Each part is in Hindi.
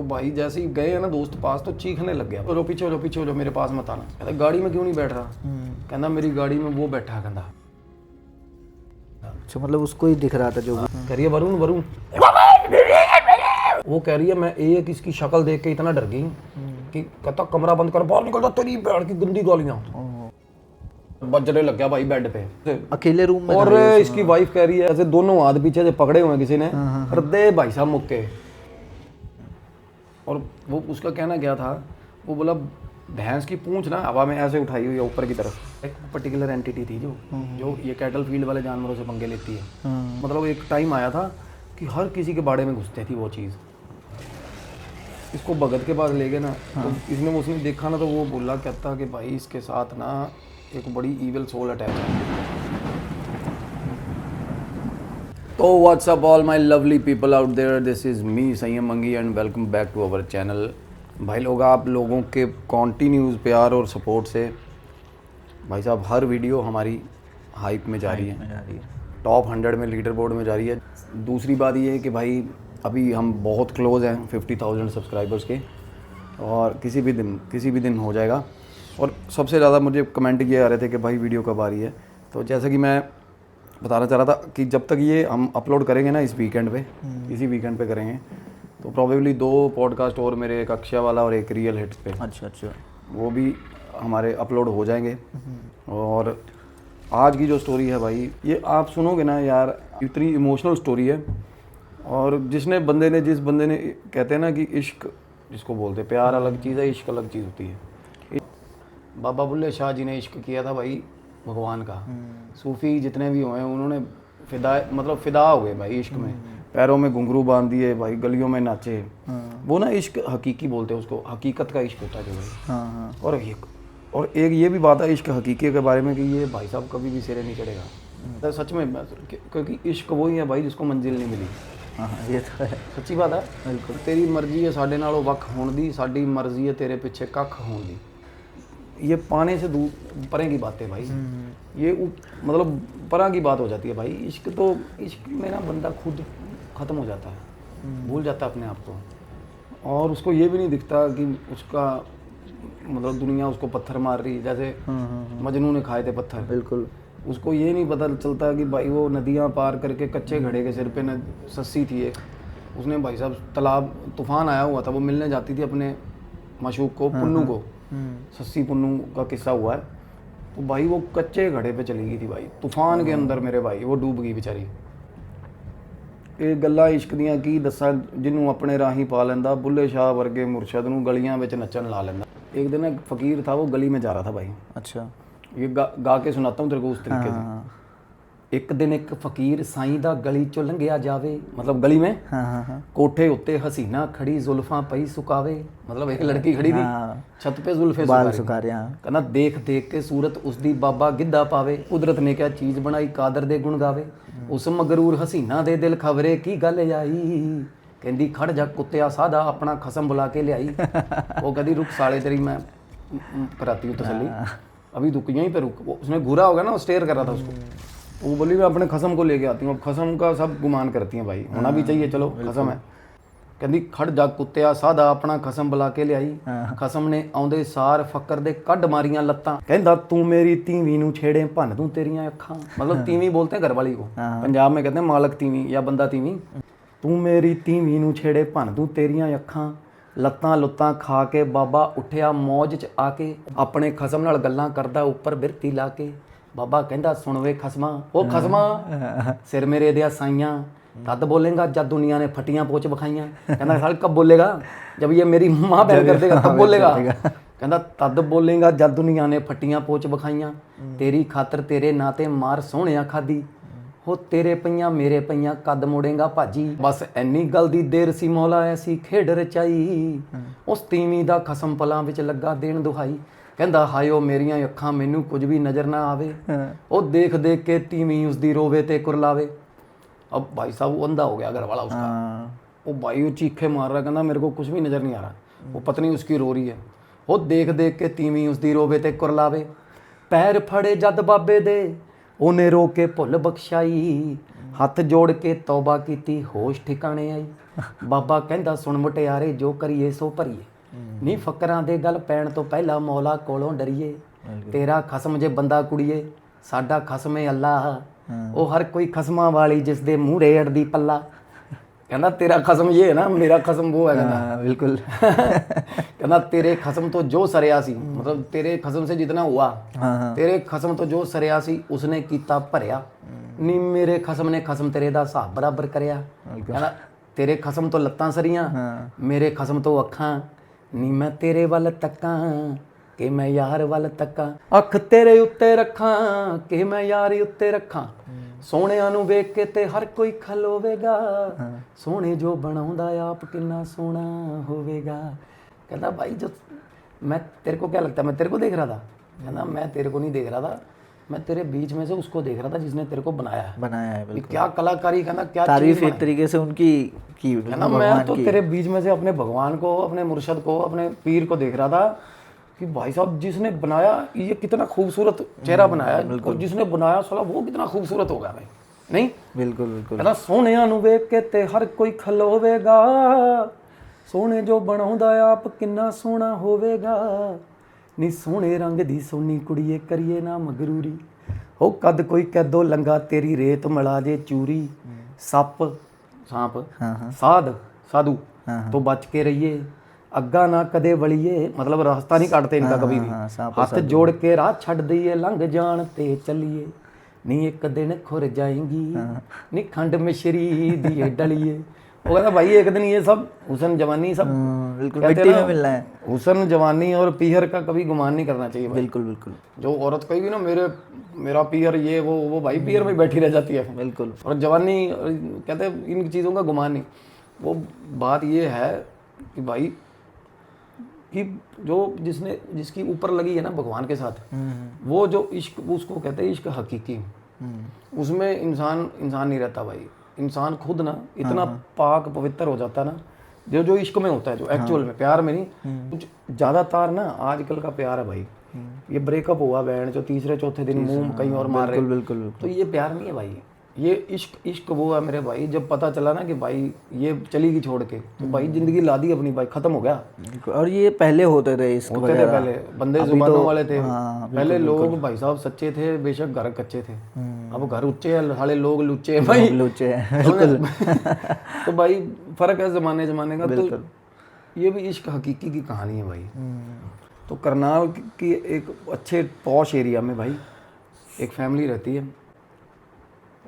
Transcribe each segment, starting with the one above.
भाई जैसे ही गए ना दोस्त पास तो चीखने लग गया, लो पीछे हो मेरे पास मत आना। कहता गाड़ी में क्यों नहीं बैठ रहा? कहना मेरी गाड़ी में वो बैठा। कहता अच्छा, मतलब उसको ही दिख रहा था जो कह रही है वरुण वरुण, वो कह रही है मैं एक इसकी शक्ल देख के इतना डर गई कि कहता कमरा बंद कर, बाहर निकलता, तेरी बैठ की गंदी गालियां बजने लग गया भाई बेड पे अकेले रूम में। और इसकी वाइफ कह रही है ऐसे दोनों हाथ पीछे से पकड़े हुए हैं किसी ने, कर दे भाई साहब मुक्के। और वो उसका कहना क्या था, वो बोला भैंस की पूंछ ना हवा में ऐसे उठाई हुई है ऊपर की तरफ। एक पर्टिकुलर एंटिटी थी जो ये कैटल फील्ड वाले जानवरों से पंगे लेती है। मतलब एक टाइम आया था कि हर किसी के बाड़े में घुसती थी वो चीज़। इसको भगत के पास ले गए ना, तो उसने देखा ना, तो वो बोला कहता कि भाई इसके साथ ना एक बड़ी ईविल सोल अटैच है। तो what's up all my lovely people out there, this is me Sanyam Mangi and welcome back to our channel. भाई लोग, आप लोगों के कॉन्टीन्यूज़ प्यार और सपोर्ट से भाई साहब हर वीडियो हमारी हाइप में जा रही है, टॉप 100 में लीडर बोर्ड में जा रही है। दूसरी बात ये है कि भाई अभी हम बहुत क्लोज हैं 50,000 सब्सक्राइबर्स के, और किसी भी दिन हो जाएगा। और सबसे ज़्यादा मुझे कमेंट ये आ रहे थे कि भाई वीडियो कब आ रही है। तो जैसा कि मैं बताना चाह रहा था कि जब तक ये हम अपलोड करेंगे ना इस वीकेंड पे, इसी वीकेंड पे करेंगे, तो प्रॉबेबली 2 पॉडकास्ट और मेरे, एक अक्षय वाला और एक रियल हिट्स पे, अच्छा, वो भी हमारे अपलोड हो जाएंगे। और आज की जो स्टोरी है भाई, ये आप सुनोगे ना यार, इतनी इमोशनल स्टोरी है। और जिस बंदे ने कहते हैं ना कि इश्क जिसको बोलते हैं, प्यार अलग चीज़ है, इश्क अलग चीज़ होती है। बाबा बुल्ले शाह जी ने इश्क किया था भाई भगवान का। सूफ़ी जितने भी हुए उन्होंने फिदा हो गए भाई इश्क में, पैरों में घुंघरू बांध दिए भाई, गलियों में नाचे। वो ना इश्क हकीकी बोलते हैं उसको, हकीकत का इश्क होता है जो भाई। और एक ये भी बात है इश्क हकीकी के बारे में कि ये भाई साहब कभी भी सिरे नहीं चढ़ेगा। तो सच में, क्योंकि इश्क वही है भाई जिसको मंजिल नहीं मिली। ये तो है, सच्ची बात है बिल्कुल। तेरी मर्जी है साडे नालों वख होण दी, साडी मर्जी है तेरे पीछे कख होण दी। ये पाने से दूर परे की बात है भाई, ये मतलब परा की बात हो जाती है भाई। इश्क में ना बंदा खुद ख़त्म हो जाता है, भूल जाता है अपने आप को। और उसको ये भी नहीं दिखता कि उसका मतलब दुनिया उसको पत्थर मार रही, जैसे मजनू ने खाए थे पत्थर। बिल्कुल। उसको ये नहीं पता चलता कि भाई वो नदियाँ पार करके कच्चे घड़े के सिर पे न सस्सी थी एक, उसने भाई साहब तालाब, तूफान आया हुआ था, वो मिलने जाती थी अपने माशूक को, पुन्नू को। सस्सी पुन्नू का किस्सा हुआ है। तो भाई वो कच्चे घड़े पे चली गई थी भाई, तूफान के अंदर मेरे भाई, वो डूब गई बेचारी। ਇਹ ਗੱਲਾਂ ਇਸ਼ਕ ਦੀਆਂ ਕੀ ਦੱਸਾਂ, ਜਿਹਨੂੰ ਆਪਣੇ ਰਾਹੀਂ ਪਾ ਲੈਂਦਾ, बुल्ले शाह वर्गे मुर्शद ਨੂੰ गलियां ਵਿੱਚ नचन ला लेंदा। एक दिन एक फ़कीर था, वो गली में जा रहा था भाई। अच्छा, ये गा के सुनाता हूँ तेरे को उस तरीके से। एक दिन एक फकीर साईं दा गली चो लंघिया जावे, मतलब गली में कोठे उत्ते हसीना खड़ी जुल्फां पई सुकावे, मतलब एक लड़की खड़ी थी छत पे जुल्फे सुका रही। कहना देख देख के सूरत उसदी बाबा गिद्धा पावे, कुदरत ने क्या चीज़ बनाई कादर दे गुण गावे, उस मगरूर हसीना दे दिल खबरे की गल आई, कहंदी खड़ जा कुत्तिया सादा अपना खसम बुला के लियाई। वो कहती रुक साले तेरी मैं कराती हूँ तसल्ली, अभी रुक यहीं पे रुक। उसने घूरा होगा ना, वो स्टेयर कर रहा था उसको। वो बोली मैं अपने खसम को लेके आती हूँ। अब खसम का सब गुमान करती हैं भाई, होना भी चाहिए, चलो खसम है। कहती खड़ जा कुत्तिया सादा अपना खसम बुला के लियाई, खसम ने आउंदे सार फकर दे कड मारियां लत्तां, कहंदा तू मेरी तीवी नू छेड़े भन दूं तेरियां अखां। मतलब तीवी बोलते हैं घर वाली को, पंजाब में कहते हैं मालक तीवी या बंदा तीवी। तू मेरी तीवी नू छेड़े भन दूं तेरियां अखां, ਲੱਤਾਂ ਲੁੱਤਾਂ ਖਾ ਕੇ ਬਾਬਾ ਉੱਠਿਆ ਮੌਜ 'ਚ ਆ ਕੇ, ਆਪਣੇ ਖਸਮ ਨਾਲ ਗੱਲਾਂ ਕਰਦਾ ਉੱਪਰ ਬਿਰਤੀ ਲਾ ਕੇ। ਬਾਬਾ ਕਹਿੰਦਾ ਸੁਣ ਵੇ ਖਸਮਾਂ, ਉਹ ਖਸਮਾਂ ਸਿਰ ਮੇਰੇ ਦਿਆ ਸਾਈਆਂ, तद बोलेगा जब दुनिया ने फटियाँ पोच बखाइयाँ। कहना साल कब बोलेगा, जब ये मेरी माँ बैन कर देगा तब बोलेगा। कहना तद बोलेगा जब दुनिया ने फटियाँ पोच बखाइयाँ, तेरी खातर तेरे नाते मार सोहणिया खादी, हो तेरे पईयां मेरे पईयां कद मुड़ेगा भाजी। बस एनी गल दी देर सी मौला ऐसी खेड रचाई, उस तीवी दा खसम पलां विच लगा देण दुहाई। कहंदा हाय ओ मेरियां अखां मैनू कुछ भी नज़र ना आवे, ओ देख देख के तीवी उसदी रोवे ते कुरलावे। अब भाई साहब वो अंधा हो गया घर वाला उसका, वो भाई वो चीखे मार रहा, कहना मेरे को कुछ भी नज़र नहीं आ रहा। वो पत्नी उसकी रो रही है, वो देख देख के तीवी उसदी रोवे ते कुरलावे। पैर फड़े जद बाबे दे ओने रो के भुल बख्शाई, ਹੱਥ ਜੋੜ ਕੇ ਤੌਬਾ ਕੀਤੀ ਹੋਸ਼ ਠਿਕਾਣੇ ਆਈ ਬਾਬਾ ਕਹਿੰਦਾ ਸੁਣ ਮੁਟਿਆਰੇ ਜੋ ਕਰੀਏ ਸੋ ਭਰੀਏ ਨਹੀਂ ਫਕਰਾਂ ਦੇ ਗੱਲ ਪੈਣ ਤੋਂ ਪਹਿਲਾਂ ਮੌਲਾ ਕੋਲੋਂ ਡਰੀਏ ਤੇਰਾ ਖਸਮ ਜੇ ਬੰਦਾ ਕੁੜੀਏ ਸਾਡਾ ਖਸਮ ਏ ਅੱਲਾ ਉਹ ਹਰ ਕੋਈ ਖਸਮਾਂ ਵਾਲੀ ਜਿਸ ਦੇ ਮੂਹਰੇ ਅੜਦੀ ਪੱਲਾ ਕਹਿੰਦਾ ਤੇਰਾ ਖਸਮ ਇਹ ਹੈ ਨਾ ਮੇਰਾ ਖਸਮ ਉਹ ਹੈ ਕਹਿੰਦਾ बिल्कुल कहना तेरे खसम तो जो सरिया सी मतलब तेरे खसम से जितना हुआ तेरे खसम तो जो सरिया सी उसने कीता भरिया नी मेरे खसम ने खसम तेरे दा हिसाब बराबर करया कहना तेरे खसम तो लत्तां सरियां मेरे खसम तो अखां नी मैं तेरे वल तक्कां कि मैं यार वल तक्कां अख तेरे उत्ते रखां कि मैं यार उत्ते रखां ਸੋਹਣਿਆਂ ਨੂੰ ਵੇਖ ਕੇ ਤੇ ਹਰ ਕੋਈ ਖਲੋਵੇਗਾ ਸੋਹਣੇ ਜੋ ਬਣਾਉਂਦਾ ਆਪ ਕਿੰਨਾ ਸੋਹਣਾ ਹੋਵੇਗਾ कहता भाई जो मैं तेरे को क्या लगता है मैं तेरे को देख रहा था कहना मैं तेरे को नहीं देख रहा था मैं तेरे बीच में से उसको देख रहा था जिसने तेरे को बनाया है ये क्या कलाकारी कहना क्या तारीफ एक तरीके से उनकी की कहना मैं तो तेरे बीच में से अपने भगवान को अपने मुर्शद को अपने पीर को देख रहा था कि भाई साहब जिसने बनाया ये कितना खूबसूरत चेहरा बनाया और जिसने बनाया साला वो कितना खूबसूरत होगा भाई नहीं बिल्कुल बिल्कुल कहना सोहणियां ਨੂੰ ਵੇਖ ਕੇ ਤੇ ਹਰ ਕੋਈ ਖਲੋਵੇਗਾ ਸੋਹਣੇ ਜੋ ਬਣਾਉਂਦਾ ਆਪ ਕਿੰਨਾ ਸੋਹਣਾ ਹੋਵੇਗਾ ਨੀ ਸੋਹਣੇ ਰੰਗ ਦੀ ਸੋਹਣੀ ਕੁੜੀਏ ਕਰੀਏ ਨਾ ਮਗਰੂਰੀ ਹੋ ਕਦ ਕੋਈ ਕੈਦੋ ਲੰਗਾ ਤੇਰੀ ਰੇਤ ਮਿਲਾ ਜੇ ਚੂਰੀ ਸੱਪ सांप साध साधु तो बच के रहिए अग्गा ना कदे वलिए मतलब रास्ता नहीं काटते इनका कभी भी हाथ जोड़ के राह छड़ दईए लंघ जान ते चलिए नी एक दिन खुर जाएंगी नी खंड मिश्री दिए डलिए वो कहता भाई एक दिन ये सब हुसन जवानी सब बिल्कुल मिट्टी में मिलना है हुसन जवानी और पीहर का कभी गुमान नहीं करना चाहिए बिल्कुल बिल्कुल जो औरत कहेगी ना मेरा पीहर ये वो भाई पीहर में बैठी रह जाती है बिल्कुल और जवानी कहते हैं इन चीज़ों का गुमान नहीं वो बात ये है कि भाई कि जो जिसकी ऊपर लगी है ना भगवान के साथ वो जो इश्क उसको कहते हैं इश्क हकीकी उसमें इंसान नहीं रहता भाई इंसान खुद ना इतना पाक पवित्र हो जाता है ना जो इश्क में होता है जो एक्चुअल में प्यार में नहीं कुछ ज़्यादातर ना आजकल का प्यार है भाई ये ब्रेकअप हुआ बहन जो तीसरे चौथे दिन मुंह कहीं और मार रहे बिल्कुल तो ये प्यार नहीं है भाई ये इश्क वो है मेरे भाई जब पता चला ना कि भाई ये चलेगी छोड़ के तो भाई जिंदगी ला दी अपनी भाई खत्म हो गया और ये पहले होते थे इश्क होते थे पहले बंदे जुबानों वाले थे पहले लोग भाई साहब सच्चे थे बेशक घर कच्चे थे अब घर उच्चे है साले लोग लुच्चे हैं भाई लुच्चे हैं तो भाई फर्क है जमाने का तो ये भी इश्क हकीकी की कहानी है भाई तो करनाल की एक अच्छे पॉश एरिया में भाई एक फैमिली रहती है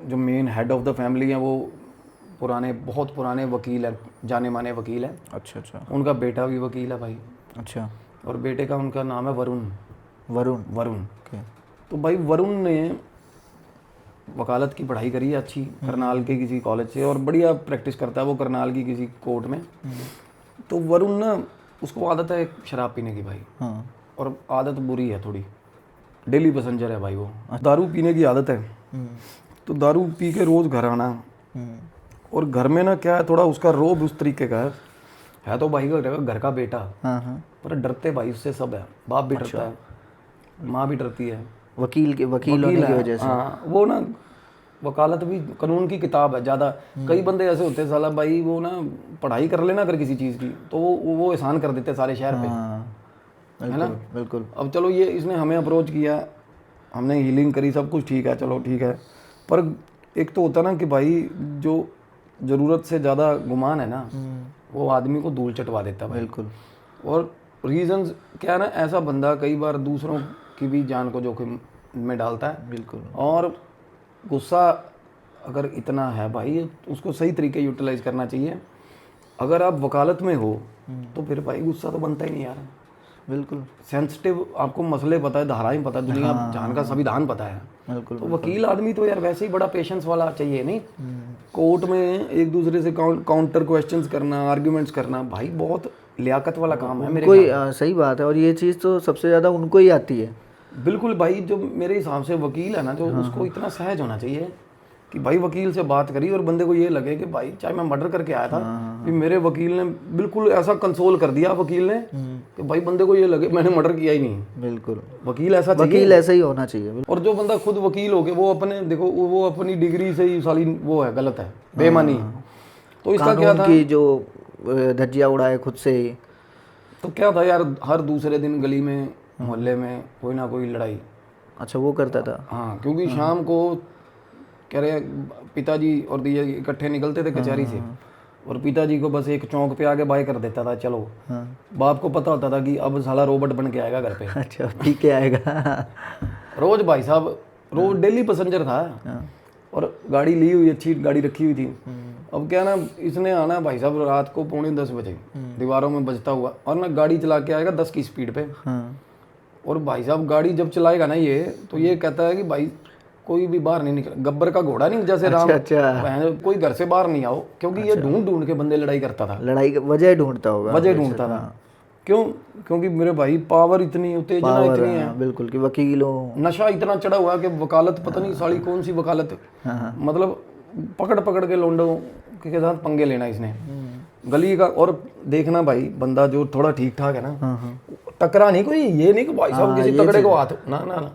जो main head of the family है वो बहुत पुराने वकील है जाने माने वकील है अच्छा उनका बेटा भी वकील है भाई अच्छा और बेटे का उनका नाम है वरुण वरुण तो भाई वरुण ने वकालत की पढ़ाई करी है अच्छी करनाल के किसी कॉलेज से और बढ़िया प्रैक्टिस करता है वो करनाल की किसी कोर्ट में तो वरुण ना उसको आदत है शराब पीने की भाई और आदत बुरी है थोड़ी डेली पैसेंजर है भाई वो दारू पीने की आदत है तो दारू पी के रोज़ घर आना और घर में ना क्या है थोड़ा उसका रोब उस तरीके का है तो भाई घर का बेटा पर डरते भाई उससे सब है बाप भी डरता है माँ भी डरती है वकील होने की वजह से हाँ वो ना वकालत भी कानून की किताब है ज़्यादा कई बंदे ऐसे होते हैं साला भाई वो ना पढ़ाई कर लेना अगर किसी चीज़ की तो वो एहसान कर देते सारे शहर पे है ना बिल्कुल अब चलो ये इसने हमें अप्रोच किया हमने हीलिंग करी सब कुछ ठीक है चलो ठीक है पर एक तो होता ना कि भाई जो ज़रूरत से ज़्यादा गुमान है ना वो आदमी को धूल चटवा देता है बिल्कुल और रीजंस क्या है ना ऐसा बंदा कई बार दूसरों की भी जान को जोखिम में डालता है बिल्कुल और गुस्सा अगर इतना है भाई उसको सही तरीके यूटिलाइज करना चाहिए अगर आप वकालत में हो तो फिर भाई गुस्सा तो बनता ही नहीं यार बिल्कुल सेंसिटिव आपको मसले पता है धाराएं पता है दुनिया जान का संविधान पता है बिल्कुल तो वकील आदमी तो यार वैसे ही बड़ा पेशेंस वाला चाहिए नहीं कोर्ट में एक दूसरे से काउंटर क्वेश्चंस करना आर्ग्यूमेंट्स करना भाई बहुत लियाकत वाला काम है मेरे कोई सही बात है और ये चीज़ तो सबसे ज़्यादा उनको ही आती है बिल्कुल भाई जो मेरे हिसाब से वकील है ना जो उसको इतना सहज होना चाहिए कि भाई वकील से बात करी और बंदे को ये लगे कि भाई चाहे मैं मर्डर करके आया था कि मेरे वकील ने बिल्कुल ऐसा कंसोल कर दिया वकील ने कि भाई बंदे को ये लगे मैंने मर्डर किया ही नहीं। बिल्कुल, वकील ऐसा चाहिए, वकील ऐसा ही होना चाहिए। और जो बंदा खुद वकील हो गया वो अपने देखो वो अपनी डिग्री से ही साली वो है, गलत है, बेईमानी। तो इसका क्या था की जो धज्जियां उड़ाए खुद से ही। तो क्या था यार, हर दूसरे दिन गली में मोहल्ले में कोई ना कोई लड़ाई। अच्छा, वो करता था। हाँ, क्योंकि शाम को कह रहे पिताजी और दिया इकट्ठे निकलते थे कचहरी से, और पिताजी को बस एक चौक पे आके बाय कर देता था चलो। बाप को पता होता था कि अब साला रोबोट बन के आएगा घर पे। अच्छा, पी के आएगा। रोज भाई साहब, रोज डेली पैसेंजर था, और गाड़ी ली हुई, अच्छी गाड़ी रखी हुई थी। अब क्या ना, इसने आना भाई साहब रात को 9:45 बजे दीवारों में बजता हुआ, और ना गाड़ी चला के आएगा 10 की स्पीड पे। और भाई साहब गाड़ी जब चलाएगा ना ये, तो ये कहता है कि भाई कोई भी बाहर नहीं निकल, गब्बर का घोड़ा नहीं जैसे राम, कोई घर से बाहर नहीं आओ, क्योंकि ये ढूंढ ढूंढ के बंदे लड़ाई करता था। लड़ाई वजह ढूंढता होगा, वजह ढूंढता था। क्यों? क्योंकि मेरे भाई पावर इतनी, उत्तेजना इतनी है बिल्कुल कि वकीलों, नशा इतना चढ़ा हुआ है कि वकालत पता नहीं साली कौन सी वकालत, मतलब पकड़ पकड़ के लोंडों के साथ पंगे लेना इसने गली का। और देखना भाई बंदा जो थोड़ा ठीक ठाक है ना, टकरा नहीं कोई, ये नहीं कि भाई साहब किसी तगड़े को हाथ, ना ना ना,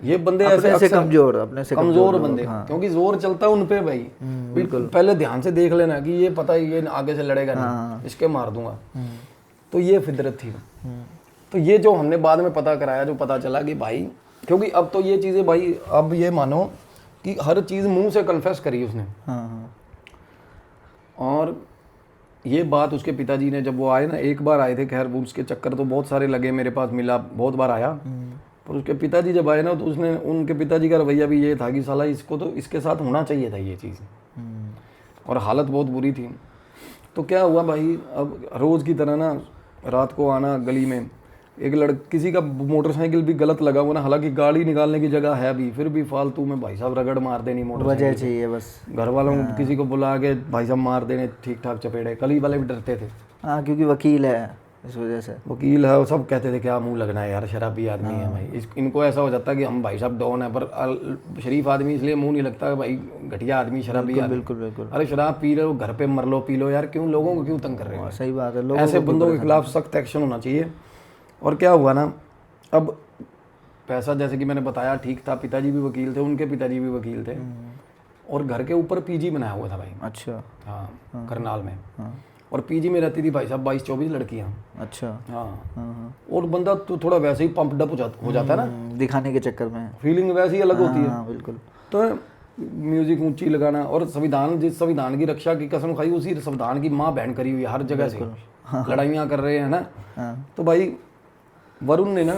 ये बंदे ऐसे कमजोर, अपने से कमजोर बंदे, क्योंकि जोर चलता है उनपे भाई। बिल्कुल पहले ध्यान से देख लेना कि ये पता है ये आगे से लड़ेगा नहीं, इसके मार दूंगा। तो ये फितरत थी। तो ये जो हमने बाद में पता कराया, जो पता चला कि भाई, क्योंकि अब तो ये चीजें भाई, अब ये मानो कि हर चीज मुंह से कन्फेस करी उसने। और ये बात उसके पिताजी ने, जब वो आए ना, एक बार आए थे, खैर वो उसके चक्कर तो बहुत सारे लगे, मेरे पास मिला, बहुत बार आया। पर उसके पिताजी जब आए ना, तो उसने, उनके पिताजी का रवैया भी ये था कि साला इसको तो इसके साथ होना चाहिए था ये चीज़, और हालत बहुत बुरी थी। तो क्या हुआ भाई, अब रोज़ की तरह ना रात को आना गली में, एक किसी का मोटरसाइकिल भी गलत लगा हुआ ना, हालांकि गाड़ी निकालने की जगह है भी, फिर भी फालतू में भाई साहब रगड़ मार देनी, मोटरसाइकिल वजह चाहिए बस, घर वालों किसी को बुला के भाई साहब मार देने ठीक ठाक चपेड़े। गली वाले भी डरते थे। हाँ, क्योंकि वकील है, इस वजह से वकील है, सब कहते थे क्या मुंह लगना है यार, शराबी आदमी है भाई। इनको ऐसा हो जाता है कि हम भाई साहब डॉन है, पर शरीफ आदमी इसलिए मुंह नहीं लगता भाई, घटिया आदमी शराबी आदमी। बिल्कुल बिल्कुल। अरे शराब पी रहे हो, घर पे मर लो, पी लो यार, क्यों लोगों को क्यों तंग कर रहे हो? सही बात है, लोगों ऐसे बंदों के खिलाफ सख्त एक्शन होना चाहिए। और क्या हुआ ना, अब पैसा जैसे कि मैंने बताया ठीक था, पिताजी भी वकील थे, उनके पिताजी भी वकील थे, और घर के ऊपर पीजी बनाया हुआ था भाई। अच्छा। हाँ, करनाल में। और पीजी में रहती थी भाई साहब 22-24 लड़कियाँ। अच्छा। हाँ। और बंदा तो थोड़ा वैसे ही पंप डप हो जाता है ना, दिखाने के चक्कर में, फीलिंग वैसे ही अलग होती है। बिल्कुल। तो म्यूजिक ऊंची लगाना, और संविधान, जिस संविधान की रक्षा की कसम खाई, उसी संविधान की माँ बहन करी हुई है हर जगह से। लड़ाइयाँ कर रहे हैं ना। तो भाई वरुण ने ना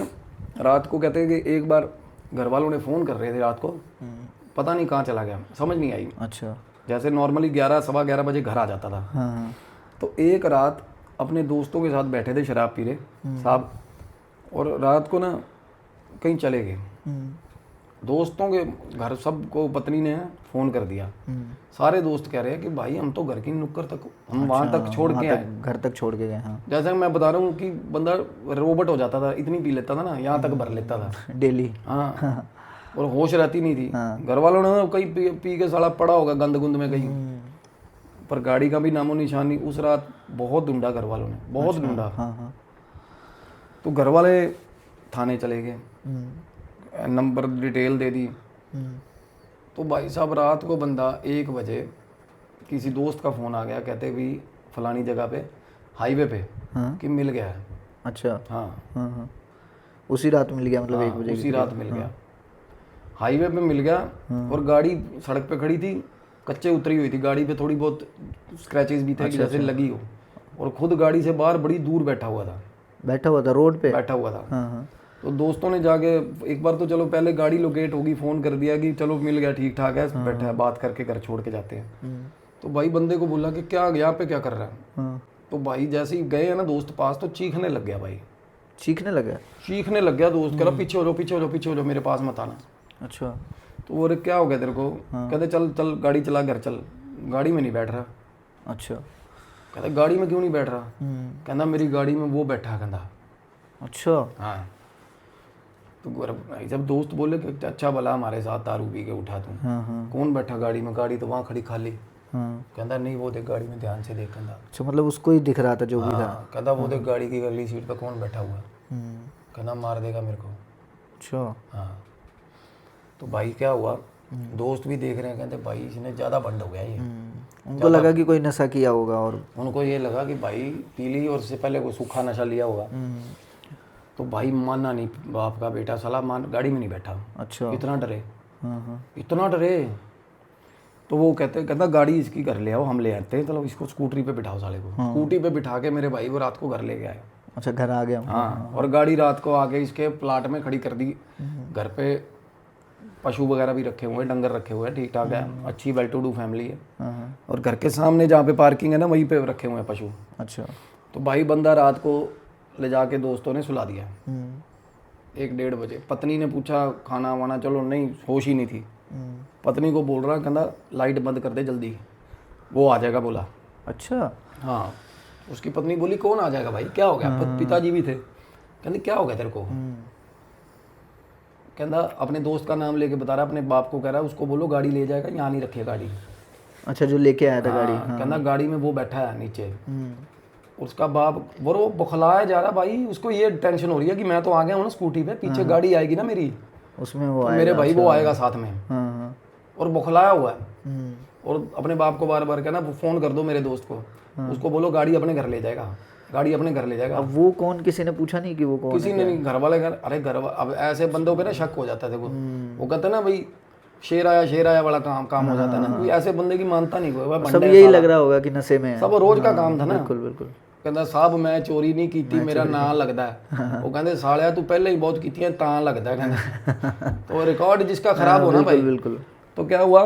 रात को, कहते हैं कि एक बार घर वालों ने फ़ोन कर रहे थे रात को, पता नहीं कहाँ चला गया, समझ नहीं आई। अच्छा। जैसे नॉर्मली 11 सवा 11 बजे घर आ जाता था। तो एक रात अपने दोस्तों के साथ बैठे थे शराब पी रहे साहब, और रात को ना कहीं चले गए। दोस्तों के घर सबको पत्नी ने फ़ोन कर दिया। सारे दोस्त कह रहे हैं कि भाई हम तो घर की नुक्कड़ तक, हम वहाँ तक छोड़ के आए, घर तक छोड़ के गए। हाँ। जैसे मैं बता रहा हूँ कि बंदा रोबोट हो जाता था, इतनी पी लेता था ना, यहाँ तक भर लेता था डेली। हाँ। और होश रहती नहीं थी। घर वालों ने कहीं पी के साला पड़ा होगा गंद गुंद में कहीं, पर गाड़ी का भी नामो निशान नहीं। उस रात बहुत ढूंढा घर वालों ने, बहुत ढूंढा। तो घर वाले थाने चले गए, नंबर डिटेल दे दी। तो भाई साहब रात को बंदा 1 बजे किसी दोस्त का फ़ोन आ गया, कहते भी फलानी जगह पे हाईवे पे कि मिल गया है। अच्छा। हाँ। उसी रात मिल गया, मतलब 1 बजे उसी रात मिल गया, हाईवे पे मिल गया। और गाड़ी सड़क पे खड़ी थी, कच्चे उतरी हुई थी, गाड़ी पे थोड़ी बहुत स्क्रैचेस भी थे जैसे लगी हो, और खुद गाड़ी से बाहर बड़ी दूर बैठा हुआ था, रोड पे बैठा हुआ था। तो दोस्तों ने जाके एक बार तो चलो पहले गाड़ी लोकेट होगी, फ़ोन कर दिया कि चलो मिल गया, ठीक ठाक है, बैठा है, बात करके घर छोड़ के जाते हैं। तो भाई बंदे को बोला कि क्या यहाँ पे क्या कर रहा है? तो भाई जैसे ही गए हैं ना दोस्त पास, तो चीखने लग गया भाई, चीखने लग गया। दोस्त कह रहा पीछे हो जाओ, मेरे पास मत आना। अच्छा। तो वो क्या हो गया तेरे को? कहते चल गाड़ी चला, घर चल। गाड़ी में नहीं बैठ रहा। अच्छा। कहता गाड़ी में क्यों नहीं बैठ रहा? कहना मेरी गाड़ी में वो बैठा, कहता। अच्छा। हाँ। तो भाई जब दोस्त बोले कि अच्छा भला हमारे साथ दारू पी के उठा तू, कौन बैठा गाड़ी में, गाड़ी तो वहाँ खड़ी खाली। कहता नहीं वो देख गाड़ी में ध्यान से देख। कहता अच्छा, मतलब उसको ही दिख रहा था जो भी था। कहता वो देख गाड़ी की अगली सीट पे कौन बैठा हुआ है। कहता मार देगा मेरे को। अच्छा। हाँ, तो भाई क्या हुआ, दोस्त भी देख रहे हैं, कहते भाई इसने ज़्यादा बंड हो गया ये। उनको लगा कि कोई नशा किया होगा, और उनको ये लगा कि भाई पी ली और इससे पहले कोई सूखा नशा लिया होगा। तो भाई मानना नहीं, बाप का बेटा साला मान गाड़ी में नहीं बैठा। अच्छा। इतना डरे, इतना डरे। तो वो कहता गाड़ी इसकी घर ले आओ, हम ले आते हैं, चलो इसको स्कूटरी पे बिठाओ साले को। स्कूटी पे बिठा के मेरे भाई वो रात को घर ले गए। अच्छा, घर आ गया। हाँ, और गाड़ी रात को आके इसके प्लाट में खड़ी कर दी। घर पे पशु वगैरह भी रखे हुए हैं, डंगर रखे हुए हैं, ठीक ठाक है, अच्छी वेल टू डू फैमिली है। और घर के सामने जहाँ पे पार्किंग है ना, वहीं पे रखे हुए हैं पशु। अच्छा। तो भाई बंदा रात को ले जाके दोस्तों ने सुला दिया 1-1:30 बजे। पत्नी ने पूछा खाना वाना, चलो नहीं, होश ही नहीं थी। पत्नी को बोल रहा, कहता लाइट बंद कर दे जल्दी, वो आ जाएगा बोला। अच्छा। हाँ, उसकी पत्नी बोली कौन आ जाएगा भाई, क्या हो गया? पिताजी भी थे। कहते क्या हो गया तेरे को? कहता अपने दोस्त का नाम लेके बता रहा, अपने बाप को कह रहा है उसको बोलो गाड़ी ले जाएगा, यहाँ नहीं रखिए गाड़ी। अच्छा, जो लेके आया था गाड़ी। कहता गाड़ी में वो बैठा है नीचे। उसका बाप वो बौखलाया जा रहा भाई, उसको ये टेंशन हो रही है कि मैं तो आ गया हूँ ना स्कूटी पे, पीछे गाड़ी आएगी ना मेरी, उसमें वो तो आएगा। मेरे भाई वो आएगा साथ में। और बौखलाया हुआ है। हम्म। और अपने बाप को बार बार कहना फ़ोन कर दो मेरे दोस्त को, उसको बोलो गाड़ी अपने घर ले जाएगा, गाड़ी अपने घर ले जाएगा। अब वो कौन, किसी ने पूछा नहीं कि वो कौन? किसी ने नहीं, घर वाले अरे अब ऐसे बंदों पे ना शक हो जाता है। वो कहते ना भाई शेर आया वाला काम हो जाता है ना, कोई ऐसे बंदे की मानता नहीं कोई। सब यही लग रहा होगा कि नशे में है। सब रोज का काम था ना। बिल्कुल बिल्कुल। कहता साहब मैं चोरी नहीं की, मेरा ਨਾਂ लगदा है। वो कहते सालिया तू पहले ही बहुत की ਤਾਂ लगदा है। तो रिकॉर्ड जिसका खराब हो ना भाई। बिल्कुल। तो क्या हुआ,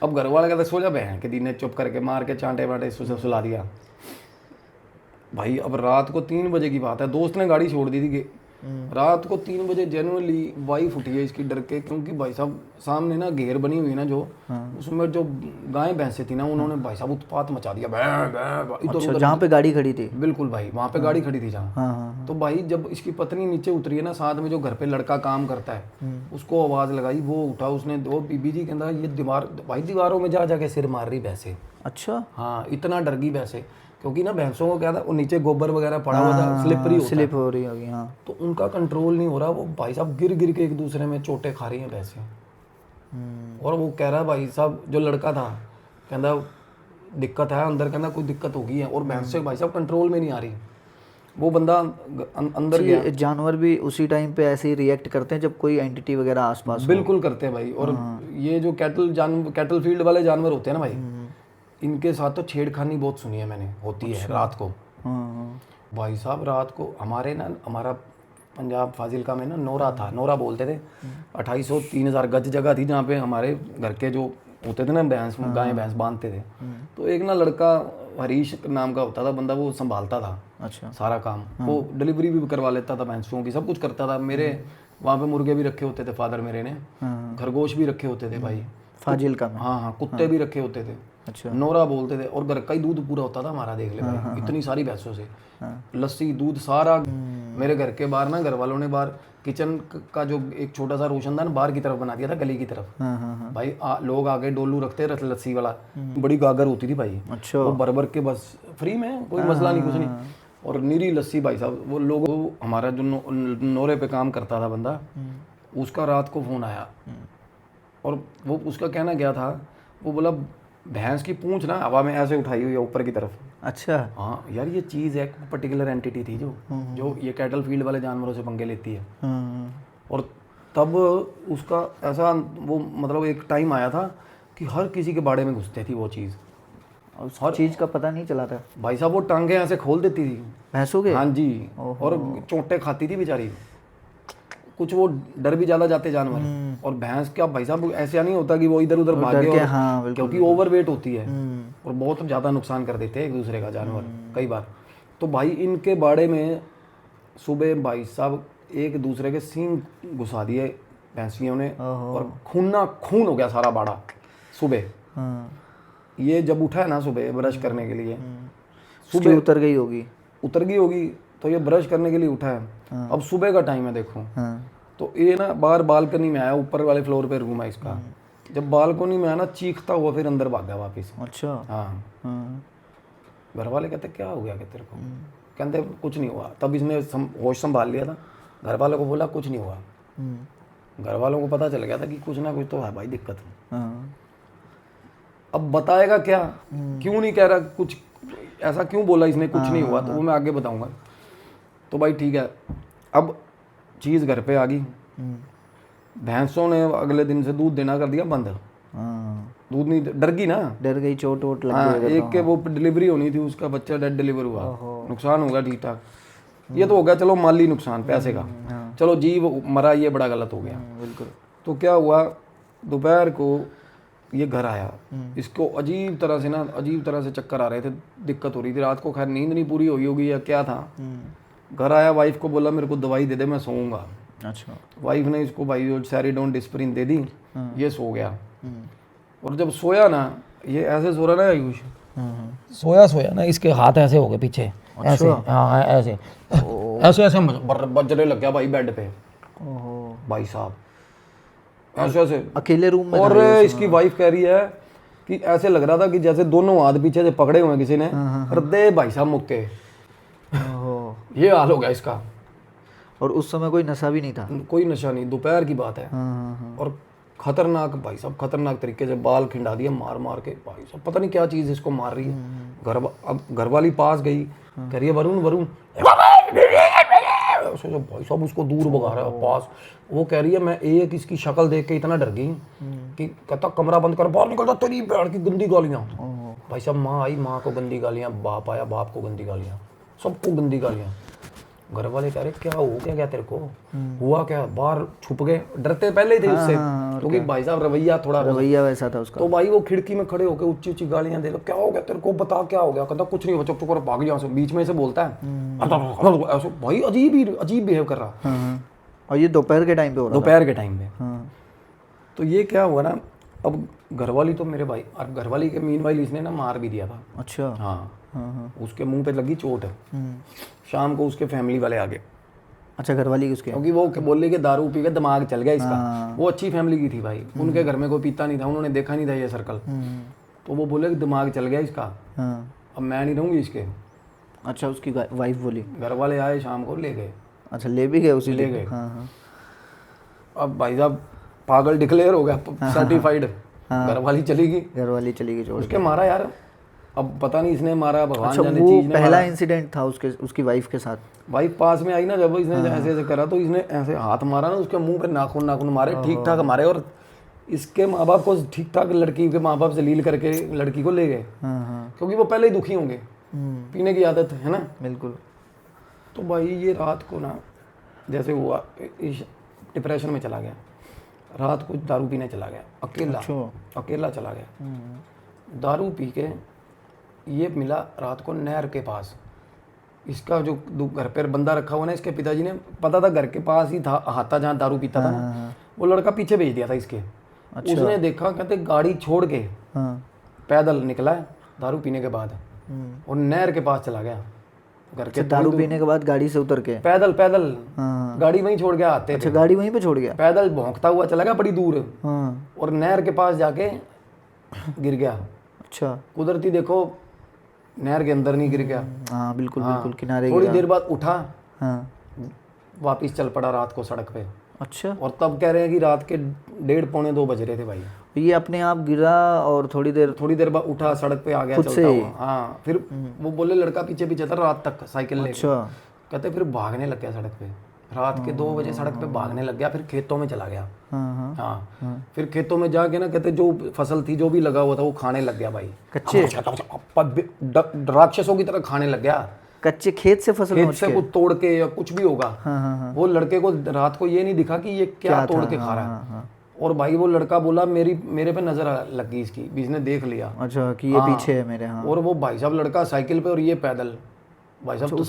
अब घर वाले कहते सो जा बहन के दिन ने, चुप करके मार के चांटे वाटे सुला दिया भाई। अब रात को 3 बजे की बात है, दोस्त ने गाड़ी छोड़ दी थी कि रात को 3 बजे जेन्युइनली वाइफ उठी है इसकी डर के, क्योंकि भाई साहब सामने ना घेर बनी हुई ना जो, उसमें जो गाय भैंसे थी ना, उन्होंने भाई साहब उत्पात मचा दिया। अच्छा, जहाँ पे गाड़ी खड़ी थी? बिल्कुल भाई, वहाँ पे गाड़ी खड़ी थी जहाँ। तो भाई जब इसकी पत्नी नीचे उतरी है ना, साथ में जो घर पे लड़का काम करता है उसको आवाज लगाई, वो उठा, उसने वो बीबी जी कहता ये दीवारों में जा जाके सिर मार रही भैंसे। अच्छा। हाँ, इतना डर गई भैंसे, क्योंकि ना भैंसों को क्या था, वो नीचे गोबर वगैरह पड़ा हुआ था, स्लिप हो रही होगी। हाँ, तो उनका कंट्रोल नहीं हो रहा, वो भाई साहब गिर के एक दूसरे में चोटें खा रही हैं भैंसें। और वो कह रहा है भाई साहब, जो लड़का था कहता दिक्कत है अंदर, कहता कोई दिक्कत होगी है, और भैंसें भाई साहब कंट्रोल में नहीं आ रही। वो बंदा अंदर गया। जानवर भी उसी टाइम पे ऐसे ही रिएक्ट करते हैं जब कोई एंटिटी वगैरह आसपास? बिल्कुल करते हैं भाई। और ये जो कैटल फील्ड वाले जानवर होते हैं ना भाई, इनके साथ तो छेड़खानी बहुत सुनी है मैंने, होती है रात को। भाई साहब रात को हमारा पंजाब फाजिलका में ना नोरा था, नोरा बोलते थे। 2,500-3,000 गज जगह थी जहाँ पे हमारे घर के जो होते थे ना गाय भैंस बांधते थे। तो एक ना लड़का हरीश नाम का होता था बंदा, वो संभालता था। अच्छा। सारा काम वो डिलीवरी भी करवा लेता था भैंसों की, सब कुछ करता था। मेरे वहाँ पे मुर्गे भी रखे होते थे फादर मेरे ने, खरगोश भी रखे होते थे भाई फाजिलका में। हाँ, कुत्ते भी रखे होते थे। अच्छा। नोरा बोलते थे। और घर का ही दूध पूरा होता था हमारा, देख ले भाई, इतनी सारी भैंसों से लस्सी दूध सारा। मेरे घर के बाहर ना घर वालों ने बाहर किचन का जो एक छोटा सा रोशनदान बाहर की तरफ बना दिया था, गली की तरफ। भाई लोग आगे डोलू रखते लस्सी वाला, बड़ी गागर होती थी भाई। अच्छा। वो भर के बस फ्री में, कोई मसला नहीं, कुछ नहीं। और नीरी लस्सी भाई साहब। वो लोग, हमारा जो नोरे पे काम करता था बंदा, उसका रात को फोन आया और वो उसका कहना क्या था, वो बोला भैंस की पूंछ ना हवा में ऐसे उठाई हुई है ऊपर की तरफ। अच्छा। हाँ यार, ये चीज़ है, पर्टिकुलर एंटिटी थी जो ये कैटल फील्ड वाले जानवरों से पंगे लेती है। और तब उसका ऐसा वो मतलब एक टाइम आया था कि हर किसी के बाड़े में घुसती थी वो चीज़, हर चीज़ का पता नहीं चला था भाई साहब। वो टांगे ऐसे खोल देती थी भैंसों के। हाँ जी। और चोटें खाती थी बेचारी, कुछ वो डर भी ज़्यादा जाते जानवर। और भैंस क्या भाई साहब, ऐसा नहीं होता कि वो इधर उधर भागे, हाँ, क्योंकि ओवरवेट होती है और बहुत ज़्यादा नुकसान कर देते हैं एक दूसरे का जानवर कई बार। तो भाई इनके बाड़े में सुबह भाई साहब एक दूसरे के सींग घुसा दिए भैंसियों ने, और खून हो गया सारा बाड़ा सुबह। ये जब उठा है ना सुबह ब्रश करने के लिए, सुबह उतर गई होगी तो ये ब्रश करने के लिए उठा है। अब सुबह का टाइम है देखो, तो ये ना बाहर बालकनी में आया, ऊपर वाले फ्लोर पे रूम है इसका। जब बालकनी में आया ना, चीखता हुआ फिर अंदर भागा वापिस। अच्छा। हाँ। हाँ। घर वाले कहते क्या हो गया कि तेरे को? कहते कुछ नहीं हुआ। तब इसने होश संभाल लिया था। घर वालों को बोला कुछ नहीं हुआ। घर वालों को पता चल गया था कि कुछ ना कुछ तो है भाई दिक्कत। हाँ। अब बताएगा क्या, क्यों नहीं कह रहा कुछ, ऐसा क्यों बोला इसने कुछ नहीं हुआ, तो वो मैं आगे बताऊंगा। तो भाई ठीक है, अब चीज़ घर पे आ गई। भैंसों ने अगले दिन से दूध देना कर दिया बंद। हाँ। दूध नहीं, डर गई ना, डर गई, चोट वोट लग हाँ, गई। एक के वो डिलीवरी होनी थी, उसका बच्चा डेड डिलीवर हुआ, नुकसान हो गया ठीक ठाक। ये तो हो गया चलो माली नुकसान पैसे का, चलो जीव मरा, ये बड़ा गलत हो गया। बिल्कुल। तो क्या हुआ, दोपहर को ये घर आया, इसको अजीब तरह से चक्कर आ रहे थे, दिक्कत हो रही थी। रात को खैर नींद नहीं पूरी हुई होगी या क्या था। घर आया, वाइफ को बोला मेरे को दवाई दे दे, मैं सोऊंगा। अच्छा। वाइफ ने इसको भाई सैरिडोन डिस्प्रिन दे दी, ये सो गया। और जब सोया ना, ये ऐसे सो रहा ना आयुष, सोया ना, इसके हाथ ऐसे हो गए पीछे, ऐसे, हाँ ऐसे ऐसे ऐसे बजने लग गया भाई बेड पे। ओहो भाई साहब ऐसे ऐसे अकेले रूम में। और इसकी वाइफ कह रही है कि ऐसे लग रहा था कि जैसे दोनों हाथ पीछे से पकड़े हुए हैं किसी ने, हृदय भाई साहब मुक्के। ओहो। ये हाल हो गया इसका। और उस समय कोई नशा भी नहीं था? कोई नशा नहीं, दोपहर की बात है। और खतरनाक भाई साहब, खतरनाक तरीके से बाल खिंडा दिए मार मार के। भाई साहब पता नहीं क्या चीज़ इसको मार रही है। अब घरवाली पास गई, कह रही है वरुण वरुण, भाई साहब उसको दूर भगा रहा है पास। वो कह रही है, मैं एक इसकी शक्ल देख के इतना डर गई कि कहता कमरा बंद कर, बाहर निकलता, तेरी बैठ की गंदी गालियाँ। भाई साहब माँ आई, माँ को गंदी गालियाँ, बाप आया, बाप को गंदी गालियाँ, सबको गंदी गालियाँ। घर वाले कह रहे क्या हो क्या तेरे को, हुआ क्या? बाहर छुप गए, डरते पहले ही थे उससे, क्योंकि भाई साहब रवैया वैसा था उसका। तो भाई वो खिड़की में खड़े होकर ऊंची ऊंची गालियां दे लो, क्या हो गया तेरे को, बता क्या हो गया? कहता कुछ नहीं हुआ, चुप चुप कर भाग यहाँ से। बीच में से बोलता है ऐसे, भाई अजीब बिहेव कर रहा। और ये दोपहर के टाइम पे हो रहा? दोपहर के टाइम पे। तो ये क्या हुआ ना, अब घरवाली तो मेरे भाई, और घरवाली के मीनवाइल इसने ना मार भी दिया था। अच्छा। हाँ, उसके मुंह पे लगी चोट। शाम को उसके फैमिली वाले आ गए। अच्छा, घरवाली उसके? क्योंकि वो बोले कि दारू पी के दिमाग चल गया इसका। वो अच्छी फैमिली की थी भाई, उनके घर में कोई पीता नहीं था, उन्होंने देखा नहीं था ये सर्कल। तो वो बोले कि दिमाग चल गया इसका, अब मैं नहीं रहूंगी इसके। अच्छा, उसकी वाइफ बोली? घर वाले आए शाम को, ले गए। अच्छा, ले भी गए उसी? ले गए। अब भाई साहब पागल डिक्लेयर हो गया, सर्टिफाइड। घरवाली चली गई। घरवाली चली गई छोड़ उसके मारा यार, अब पता नहीं इसने मारा, भगवान अच्छा, जाने वो चीज ने पहला मारा। इंसिडेंट था उसकी वाइफ के साथ? वाइफ पास में आई ना, जब इसने ऐसे ऐसे करा तो इसने ऐसे हाथ मारा ना, उसके मुंह पे नाखून मारे, ठीक ठाक मारे। और इसके माँ बाप को ठीक ठाक लड़की के माँ बाप से लील करके लड़की को ले गए, क्योंकि वो पहले ही दुखी होंगे, पीने की आदत है ना। बिल्कुल। तो भाई ये रात को ना जैसे हुआ, इस डिप्रेशन में चला गया। रात को दारू पीने चला गया, अकेला चला गया। दारू पी के ये मिला रात को नहर के पास। इसका जो घर पर बंदा रखा हुआ ना, इसके पिताजी ने, पता था घर के पास ही था हाथा जहाँ दारू पीता था ना, वो लड़का पीछे भेज दिया था इसके। अच्छा। उसने देखा, कहते गाड़ी छोड़ के पैदल निकला है दारू पीने के बाद, और नहर के पास चला गया। घर के दारू पीने के बाद गाड़ी से उतर के पैदल गाड़ी वहीं छोड़ गया आते। अच्छा, गाड़ी वहीं पे छोड़ गया, पैदल भौंकता हुआ चला गया बड़ी दूर, और नहर के पास जाके गिर गया। अच्छा, कुदरती देखो नहर के अंदर नहीं गिर गया। हाँ बिल्कुल, बिल्कुल किनारे। थोड़ी देर बाद उठा, वापिस चल पड़ा रात को सड़क पे। अच्छा। और तब कह रहे हैं कि रात के 1:30 पौने 2 बज रहे थे भाई। ये अपने आप गिरा और थोड़ी देर बाद उठा, सड़क पे आ गया चलता हुआ। हाँ, फिर वो बोले लड़का पीछे पीछे था रात तक साइकिल लेके। अच्छा। कहते फिर भागने लग गया सड़क पे, रात के 2 बजे सड़क पे भागने लग गया। फिर खेतों में चला गया। हाँ, फिर खेतों में जाके ना, कहते जो फसल थी, जो भी लगा हुआ था, वो खाने लग गया भाई। कच्चे राक्षसों की तरह खाने लग गया। कच्चे खेत से फसल, खेत से कुछ तोड़ के या कुछ भी होगा। वो लड़के को रात को ये नहीं दिखा कि ये क्या तोड़ के खा रहा है। और भाई वो लड़का बोला मेरे पे नजर लग गई इसकी, इसने देख लिया। अच्छा, कि ये पीछे है मेरे। और वो भाई साहब लड़का साइकिल पे और ये पैदल। भाई साहब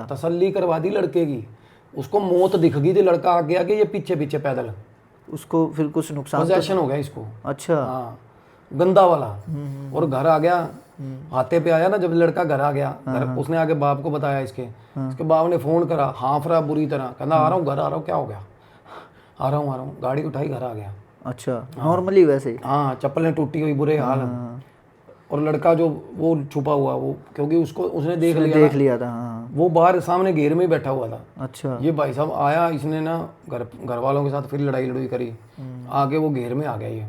तसल्ली करवा दी लड़के की। उसको मौत दिख गई थी, लड़का आगे आगे, ये पीछे पीछे पैदल। उसको फिर कुछ नुकसान, पोजेशन हो गया इसको। अच्छा। हाँ, गंदा वाला। और घर आ गया, हाथे पे आया ना जब लड़का घर आ गया, उसने आगे बाप को बताया इसके बाप ने फोन करा, हाँफ रहा बुरी तरह, कहना आ रहा हूँ घर आ रहा हूँ, क्या हो गया? आ रहा हूँ, गाड़ी उठाई घर आ गया। अच्छा, नॉर्मली वैसे ही। हाँ, चप्पलें टूटी हुई, बुरे हाल। और लड़का जो वो छुपा हुआ, वो क्योंकि उसको उसने देख लिया था। हाँ। वो बाहर सामने घेर में ही बैठा हुआ था। अच्छा। ये भाई साहब आया, इसने ना घर वालों के साथ फिर लड़ाई करी, आगे वो घेर में आ गया ये।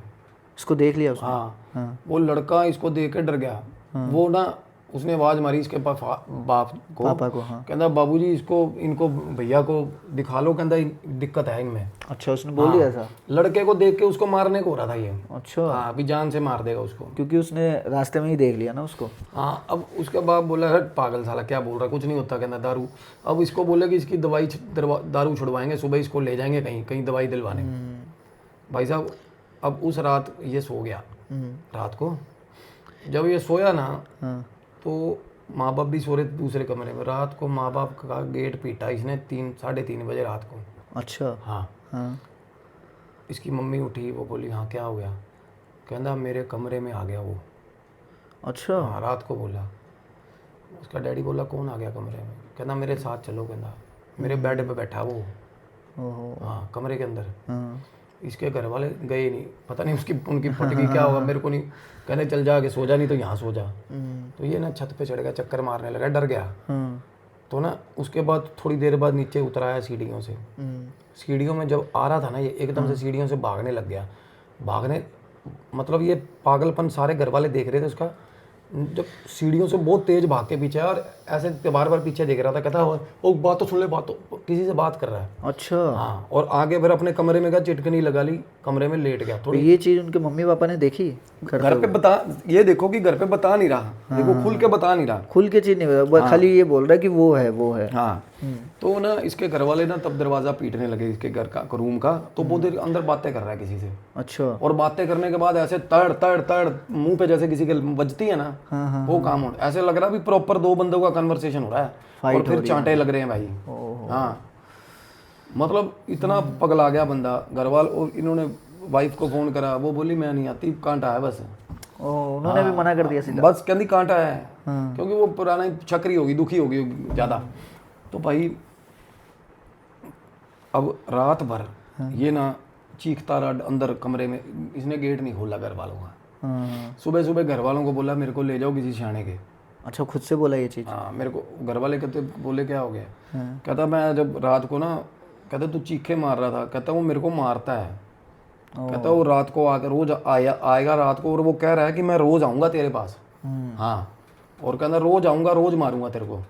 इसको देख लिया उसने? हाँ। वो लड़का इसको देख के डर गया। वो ना उसने आवाज मारी इसके पापा को। हाँ। कहता बाबूजी इनको भैया को दिखा लो, कहता दिक्कत है इनमें। अच्छा, उसने बोल दिया ऐसा? लड़के को देख के उसको मारने को हो रहा था ये। अच्छा। हाँ, अभी जान से मार देगा उसको, क्योंकि उसने रास्ते में ही देख लिया ना उसको। हाँ। अब उसके बाप बोला, हट पागल साला, क्या बोल रहा, कुछ नहीं होता, कहता दारू। अब इसको बोले कि इसकी दारू छुड़वाएंगे, सुबह इसको ले जाएंगे कहीं दवाई दिलवाने। भाई साहब अब उस रात ये सो गया। रात को जब ये सोया ना, तो माँ बाप भी सो रहे दूसरे कमरे में। रात को माँ बाप का गेट पीटा इसने 3-3:30 बजे रात को। अच्छा। हाँ। इसकी मम्मी उठी, वो बोली हाँ क्या हो गया? कहता मेरे कमरे में आ गया वो। अच्छा। हाँ, रात को बोला। उसका डैडी बोला कौन आ गया कमरे में? कहता मेरे साथ चलो, कहता मेरे बेड पे बैठा वो। हाँ, कमरे के अंदर। इसके घर वाले गए नहीं, पता नहीं उनकी फटकी क्या होगा, मेरे को नहीं। कहने चल जा के सो जा, नहीं तो यहाँ सो जा। तो ये ना छत पे चढ़ गया, चक्कर मारने लगा, डर गया। तो ना उसके बाद थोड़ी देर बाद नीचे उतर आया सीढ़ियों से। सीढ़ियों में जब आ रहा था ना, ये एकदम से सीढ़ियों से भागने लग गया। मतलब ये पागलपन सारे घर वाले देख रहे थे उसका। जब सीढ़ियों से बहुत तेज भाग के पीछे, और ऐसे बार बार पीछे देख रहा था। कहता वो बात तो सुन ले, किसी से बात कर रहा है। अच्छा। हाँ, और आगे फिर अपने कमरे में गया, चिटकनी लगा ली, कमरे में लेट गया। तो ये चीज उनके मम्मी पापा ने देखी घर पे बता, ये देखो कि घर पे बता नहीं रहा। देखो खुल के बता नहीं रहा, खुल के चीज नहीं बता, खाली ये बोल रहा है कि वो है। हाँ। तो ना इसके घर वाले ना तब दरवाजा पीटने लगे इसके घर का, रूम का। तो वो देर अंदर बातें कर रहा है किसी से। अच्छा। और बातें करने के बाद ऐसे तड़ तड़ तड़ मुंह पे जैसे किसी के बजती है ना, वो काम हो, ऐसे लग रहा है भी प्रॉपर दो बंदों का कन्वर्सेशन हो रहा है, और फिर चांटे लग रहे हैं भाई। हाँ, मतलब इतना पगला गया बंदा। घर वाल और इन्होंने वाइफ को फोन करा, वो बोली मैं नहीं आती, कांटा है बस। उन्होंने भी मना कर दिया सीधा? बस कहती कांटा है। क्योंकि वो पुराना छकरी होगी, दुखी होगी ज्यादा। तो भाई अब रात भर ये ना चीखता रहा अंदर कमरे में। इसने गेट नहीं खोला घर वालों का। सुबह सुबह घर वालों को बोला मेरे को ले जाओ किसी सियाने के। अच्छा, खुद से बोला ये चीज? हाँ, मेरे को घर वाले कहते, बोले क्या हो गया? कहता मैं जब रात को ना, कहता तू चीखे मार रहा था, कहता वो मेरे को मारता है। कहता वो रात को आकर रोज आएगा रात को, और वो कह रहा है कि मैं रोज आऊंगा तेरे पास। हाँ, और कहता रोज आऊंगा, रोज मारूंगा तेरे को।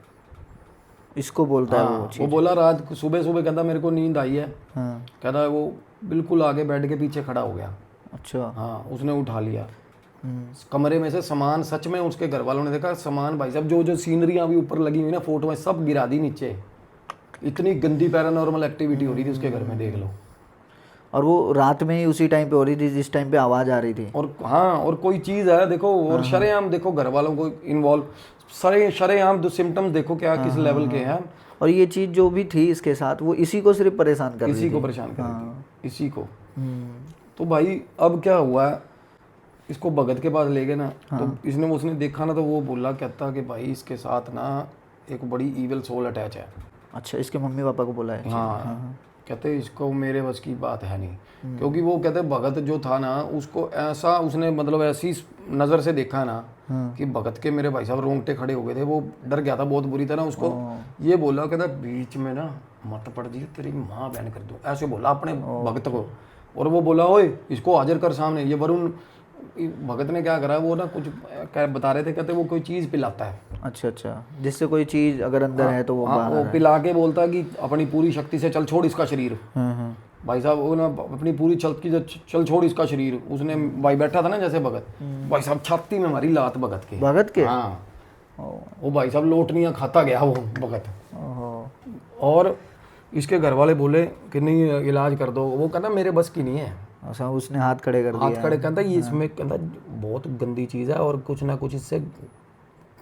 इसको बोलता है वो बोला रात को सुबह सुबह, कहता मेरे को नींद आई है। कहता वो बिल्कुल आगे बेड के पीछे खड़ा हो गया। अच्छा। हाँ, उसने उठा लिया कमरे में से सामान। सच में उसके घर वालों ने देखा सामान, भाई साहब जो सीनरियाँ भी ऊपर लगी हुई ना, फोटो में सब गिरा दी नीचे। इतनी गंदी पैरानॉर्मल एक्टिविटी हो रही थी उसके घर में, देख लो। और वो रात में ही उसी टाइम पे हो रही थी जिस टाइम पे आवाज़ आ रही थी। और हाँ, और कोई चीज़ है देखो, और शरेआम देखो घर वालों को इन्वॉल्व, शरेआम सिम्टम्स देखो क्या किस लेवल के हैं। और ये चीज़ जो भी थी इसके साथ, वो इसी को सिर्फ परेशान कर रही थी। इसी को परेशान कर रही थी, इसी को। तो भाई अब क्या हुआ, इसको भगत के पास ले गए ना। तो उसने देखा ना, तो वो बोला, कहता कि भाई इसके साथ ना एक बड़ी ईविल सोल अटैच है। अच्छा, इसके मम्मी पापा को बोला है? हाँ। कहते इसको मेरे बस की बात है नहीं। क्योंकि वो कहते भगत जो था ना, उसको ऐसा उसने मतलब ऐसी नज़र से देखा ना कि भगत के मेरे भाई साहब रोंगटे खड़े हो गए थे। वो डर गया था बहुत बुरी तरह। उसको ये बोला, कहता बीच में ना मत पड़ जी, तेरी माँ बहन कर दूँ, ऐसे बोला अपने भगत को। और वो बोला ओए इसको हाजिर कर सामने। ये वरुण भगत ने क्या करा, वो ना कुछ बता रहे थे, कहते वो कोई चीज़ पिलाता है। अच्छा, जिससे कोई चीज़ अगर अंदर है तो वो पिला के बोलता है कि अपनी पूरी शक्ति से चल छोड़ इसका शरीर। भाई साहब वो ना अपनी पूरी चल छोड़ इसका शरीर। उसने भाई बैठा था ना जैसे भगत, भाई साहब छाती में मारी लात भगत के। हाँ, वो भाई साहब लोटनियाँ खाता गया वो भगत। और इसके घर वाले बोले कि नहीं इलाज कर दो। वो कहना मेरे बस की नहीं है। अच्छा, उसने हाथ खड़े कर दिया। हाथ खड़े कहता ये इसमें कहता बहुत गंदी चीज़ है, और कुछ ना कुछ इससे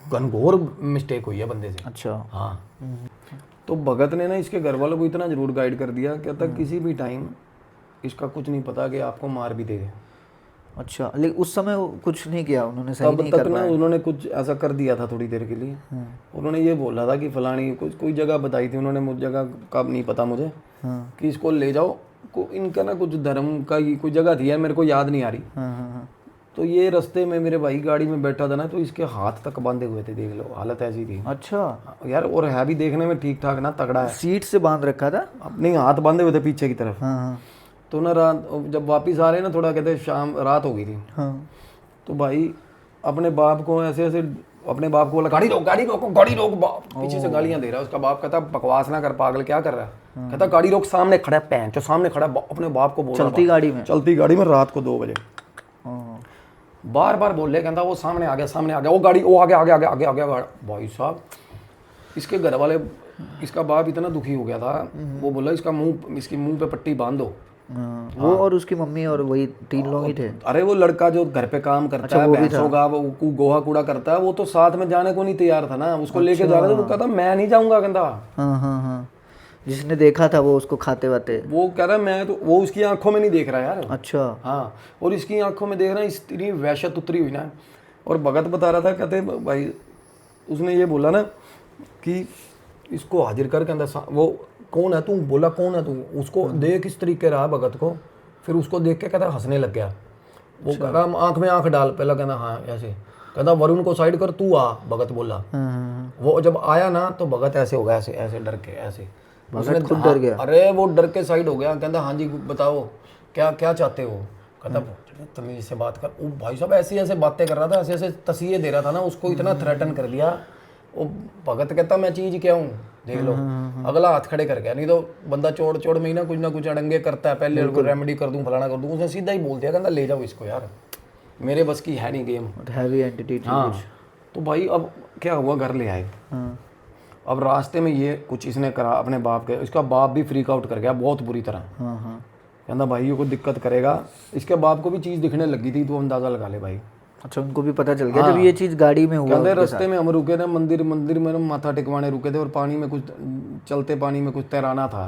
घनघोर मिस्टेक हुई है बंदे से। अच्छा। हाँ। तो भगत ने ना इसके घर वालों को इतना जरूर गाइड कर दिया, कहता किसी भी टाइम इसका कुछ नहीं पता कि आपको मार भी देगा। अच्छा, लेकिन उस समय कुछ नहीं किया उन्होंने? सही नहीं तब तक ना उन्होंने कुछ ऐसा कर दिया था थोड़ी देर के लिए। उन्होंने ये बोला था कि फलानी कोई जगह बताई थी उन्होंने, मुझे जगह का नहीं पता मुझे, कि इसको ले जाओ इनका ना कुछ धर्म का ही कोई जगह थी यार, मेरे को याद नहीं आ रही। हाँ। तो ये रास्ते में मेरे भाई गाड़ी में बैठा था ना, तो इसके हाथ तक बांधे हुए थे, देख लो हालत ऐसी थी अच्छा, यार। और है भी देखने में ठीक ठाक ना, तगड़ा है। सीट से बांध रखा था। अपने हाथ बांधे हुए थे पीछे की तरफ। हाँ तो ना रात जब वापिस आ रहे ना, थोड़ा कहते शाम रात हो गई थी, हाँ। तो भाई अपने बाप को ऐसे ऐसे अपने बाप को बोला गाड़ी रोक गाड़ी रोको गाड़ी रोक। पीछे से गालियां दे रहा है। उसका बाप कहता बकवास ना कर पागल, क्या कर रहा है। कहता गाड़ी रोक, सामने खड़ा है पैंच, जो सामने खड़ा है। अपने बाप को बोल रहा चलती गाड़ी में। चलती गाड़ी में रात को 2 बजे हाँ। बार बार बोल रहे। कहता वो सामने आ गया सामने आ गया, वो गाड़ी वो आगे आगे आगे आगे आगे। भाई साहब इसके घर वाले, इसका बाप इतना दुखी हो गया था, वो बोला इसका मुंह, इसकी मुंह पे पट्टी बांध दो। हाँ। वो और उसकी मम्मी और वही 3 लोग ही थे। अरे वो लड़का जो घर पे काम करता है, भैंसों का वो गोहा कूड़ा करता है, वो तो साथ में जाने को नहीं तैयार था ना। उसको लेके जा रहे थे, वो कहता मैं नहीं जाऊंगा। कहता हाँ। जिसने देखा था वो उसको खाते वाते, वो कह रहा मैं तो, वो उसकी आंखों में नहीं देख रहा यार। अच्छा। हाँ, और इसकी आंखों में देख रहा है, इतनी वहशत उतरी हुई ना। और भगत बता रहा था, कहते भाई उसने ये बोला ना कि इसको हाजिर कर, कहता वो कौन है तू, बोला कौन है तू, उसको देख इस तरीके रहा भगत को। फिर उसको देख के कहता हंसने लग गया। वो कह रहा आंख में आंख डाल, पहला कहना हाँ ऐसे, कहता वरुण को साइड कर, तू आ। भगत बोला। वो जब आया ना तो भगत ऐसे हो गया, ऐसे ऐसे डर के ऐसे। उसने खुद डर गया। अरे वो डर के साइड हो गया। कहता हाँ जी बताओ क्या क्या चाहते हो। कहता तमीज से बात कर। वो भाई साहब ऐसी ऐसे बातें कर रहा था, ऐसे ऐसे तसीहे दे रहा था ना, उसको इतना थ्रेटन कर दिया। वो भगत कहता मैं चीज क्या हूँ, देख लो। अगला हाथ खड़े कर गया। नहीं तो बंदा चोड़ चोड़ में ही ना कुछ अड़ंगे करता है, पहले रेमेडी कर दूं फलाना कर दूं। उसने सीधा ही बोल दिया, कहता ले जाओ इसको यार, मेरे बस की है नहीं गेम। Heavy entity. हाँ, तो भाई अब क्या हुआ, घर ले आए। अब रास्ते में ये कुछ इसने करा अपने बाप के, इसका बाप भी फ्रीक आउट कर गया बहुत बुरी तरह। कहता भाई ये को दिक्कत करेगा। इसके बाप को भी चीज़ दिखने लगी थी, तो अंदाज़ा लगा ले भाई। अच्छा, उनको भी पता चल गया जब ये चीज़ गाड़ी में हुआ। कहते रास्ते में हम रुके थे, मंदिर में हम माथा टिकवाने रुके थे, और पानी में कुछ, चलते पानी में कुछ तैराना था।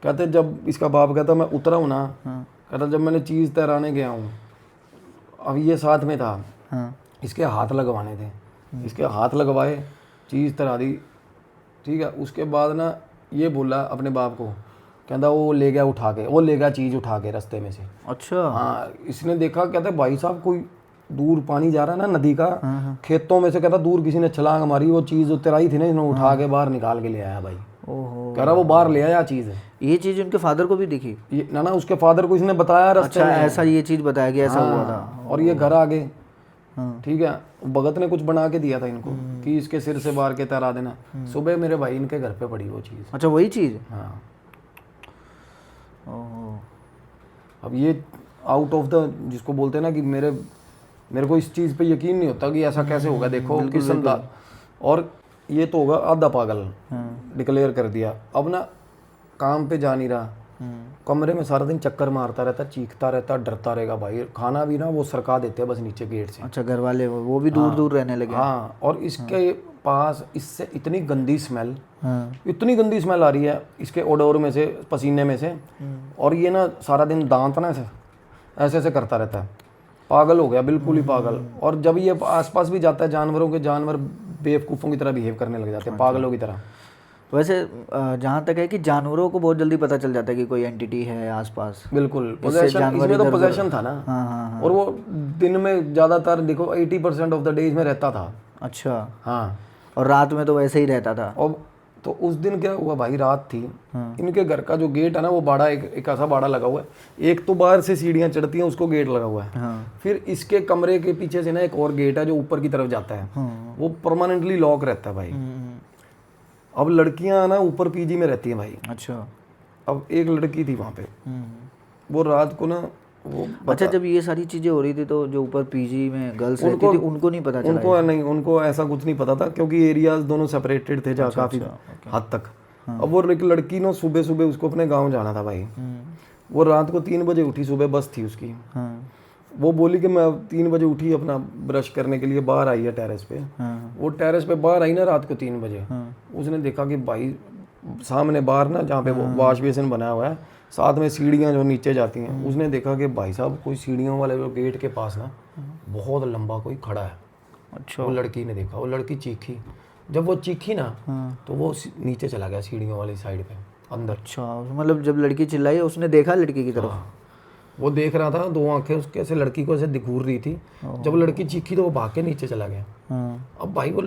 कहते जब इसका बाप कहता मैं उतरा हूँ ना, कहता जब मैंने चीज़ तैराने गया हूँ, अब ये साथ में था, इसके हाथ लगवाने थे, इसके हाथ लगवाए, चीज़ तैरा दी, ठीक है। उसके बाद ना ये बोला अपने बाप को, कहता वो ले गया उठा के, वो ले गया चीज़ उठा के रास्ते में से। अच्छा। हाँ, इसने देखा, कहते भाई साहब कोई दूर पानी जा रहा है ना नदी का, खेतों में से, कहता दूर किसी ने छलांग मारी, वो चीज़ जो तैराई थी ना, इन्होंने उठा के बाहर निकाल के ले आया भाई। ओहो। कह रहा वो बाहर ले आया चीज़। ये चीज़ उनके फादर को भी दिखी? ना उसके फादर को इसने बताया रास्ते में। ऐसा ये चीज़ बताया गया, ऐसा हुआ था। और ये घर आ गए, ठीक है। भगत ने कुछ बना के दिया था इनको कि इसके सिर से बाहर के तैरा देना। सुबह मेरे भाई इनके घर पे पड़ी वो चीज़। अच्छा, वही चीज़। हाँ। ओह। अब ये आउट ऑफ द, जिसको बोलते हैं ना कि मेरे को इस चीज़ पे यकीन नहीं होता कि ऐसा कैसे होगा। देखो किस अंदाज, और ये तो होगा आधा पागल, डिक्लेयर कर दिया। अब ना काम पे जा नहीं रहा, कमरे में सारा दिन चक्कर मारता रहता, चीखता रहता, डरता रहेगा भाई। खाना भी ना वो सरका देते हैं बस नीचे गेट से। अच्छा, घर वाले वो भी दूर दूर रहने लगे। हाँ, और इसके पास इससे इतनी गंदी स्मेल, इतनी गंदी स्मेल आ रही है इसके ओडोर में से, पसीने में से। और ये ना सारा दिन दांत ना ऐसे ऐसे करता रहता है, पागल हो गया, बिल्कुल ही पागल। और जब ये आसपास भी जाता है जानवरों के, जानवर बेवकूफ़ों की तरह बिहेव करने लग जाते हैं, पागलों की तरह। वैसे जहाँ तक है कि जानवरों को बहुत जल्दी पता चल जाता है कि कोई एंटिटी है आसपास। बिल्कुल, पोजेशन, इसमें तो पोजेशन था ना। हाँ। और वो दिन में ज़्यादातर देखो 80% ऑफ द डेज में रहता था। अच्छा। हाँ, और रात में तो वैसे ही रहता था। और तो उस दिन क्या हुआ भाई, रात थी। इनके घर का जो गेट है ना, वो बाड़ा, एक ऐसा बाड़ा लगा हुआ है। एक तो बाहर से सीढ़ियाँ चढ़ती हैं, उसको गेट लगा हुआ है। फिर इसके कमरे के पीछे से ना एक और गेट है जो ऊपर की तरफ जाता है, वो परमानेंटली लॉक रहता है भाई। अब लड़कियां ना ऊपर पीजी में रहती हैं भाई। अच्छा। अब एक लड़की थी वहाँ पे, वो रात को ना वो अच्छा, जब ये सारी चीजें हो रही थी तो जो ऊपर पीजी में गर्ल्स रहती थी उनको नहीं पता चला? उनको ऐसा कुछ नहीं पता था, क्योंकि एरियाज दोनों सेपरेटेड थे काफी हद तक। अब वो एक लड़की ना सुबह सुबह उसको अपने गाँव जाना था भाई। वो रात को 3 बजे उठी, सुबह बस थी उसकी। वो बोली कि मैं 3 बजे उठी, अपना ब्रश करने के लिए बाहर आई है टेरेस पे। वो टेरेस पे बाहर आई ना रात को 3 बजे, उसने देखा कि भाई सामने बाहर ना, जहाँ पे वो वॉश बेसिन बना हुआ है, साथ में सीढ़ियाँ जो नीचे जाती हैं, उसने देखा कि भाई साहब कोई सीढ़ियों वाले जो गेट के पास ना बहुत लंबा कोई खड़ा है। अच्छा। वो लड़की ने देखा, वो लड़की चीखी। जब वो चीखी ना तो वो नीचे चला गया सीढ़ियों वाली साइड पे, अंदर। अच्छा, मतलब जब लड़की चिल्लाई उसने देखा लड़की की तरफ? हाँ, वो देख रहा था, 2 आंखें उसके ऐसे लड़की को ऐसे दिखूर रही थी। जब लड़की चीखी तो वो भाग के नीचे चला गया। हाँ। अब भाई वो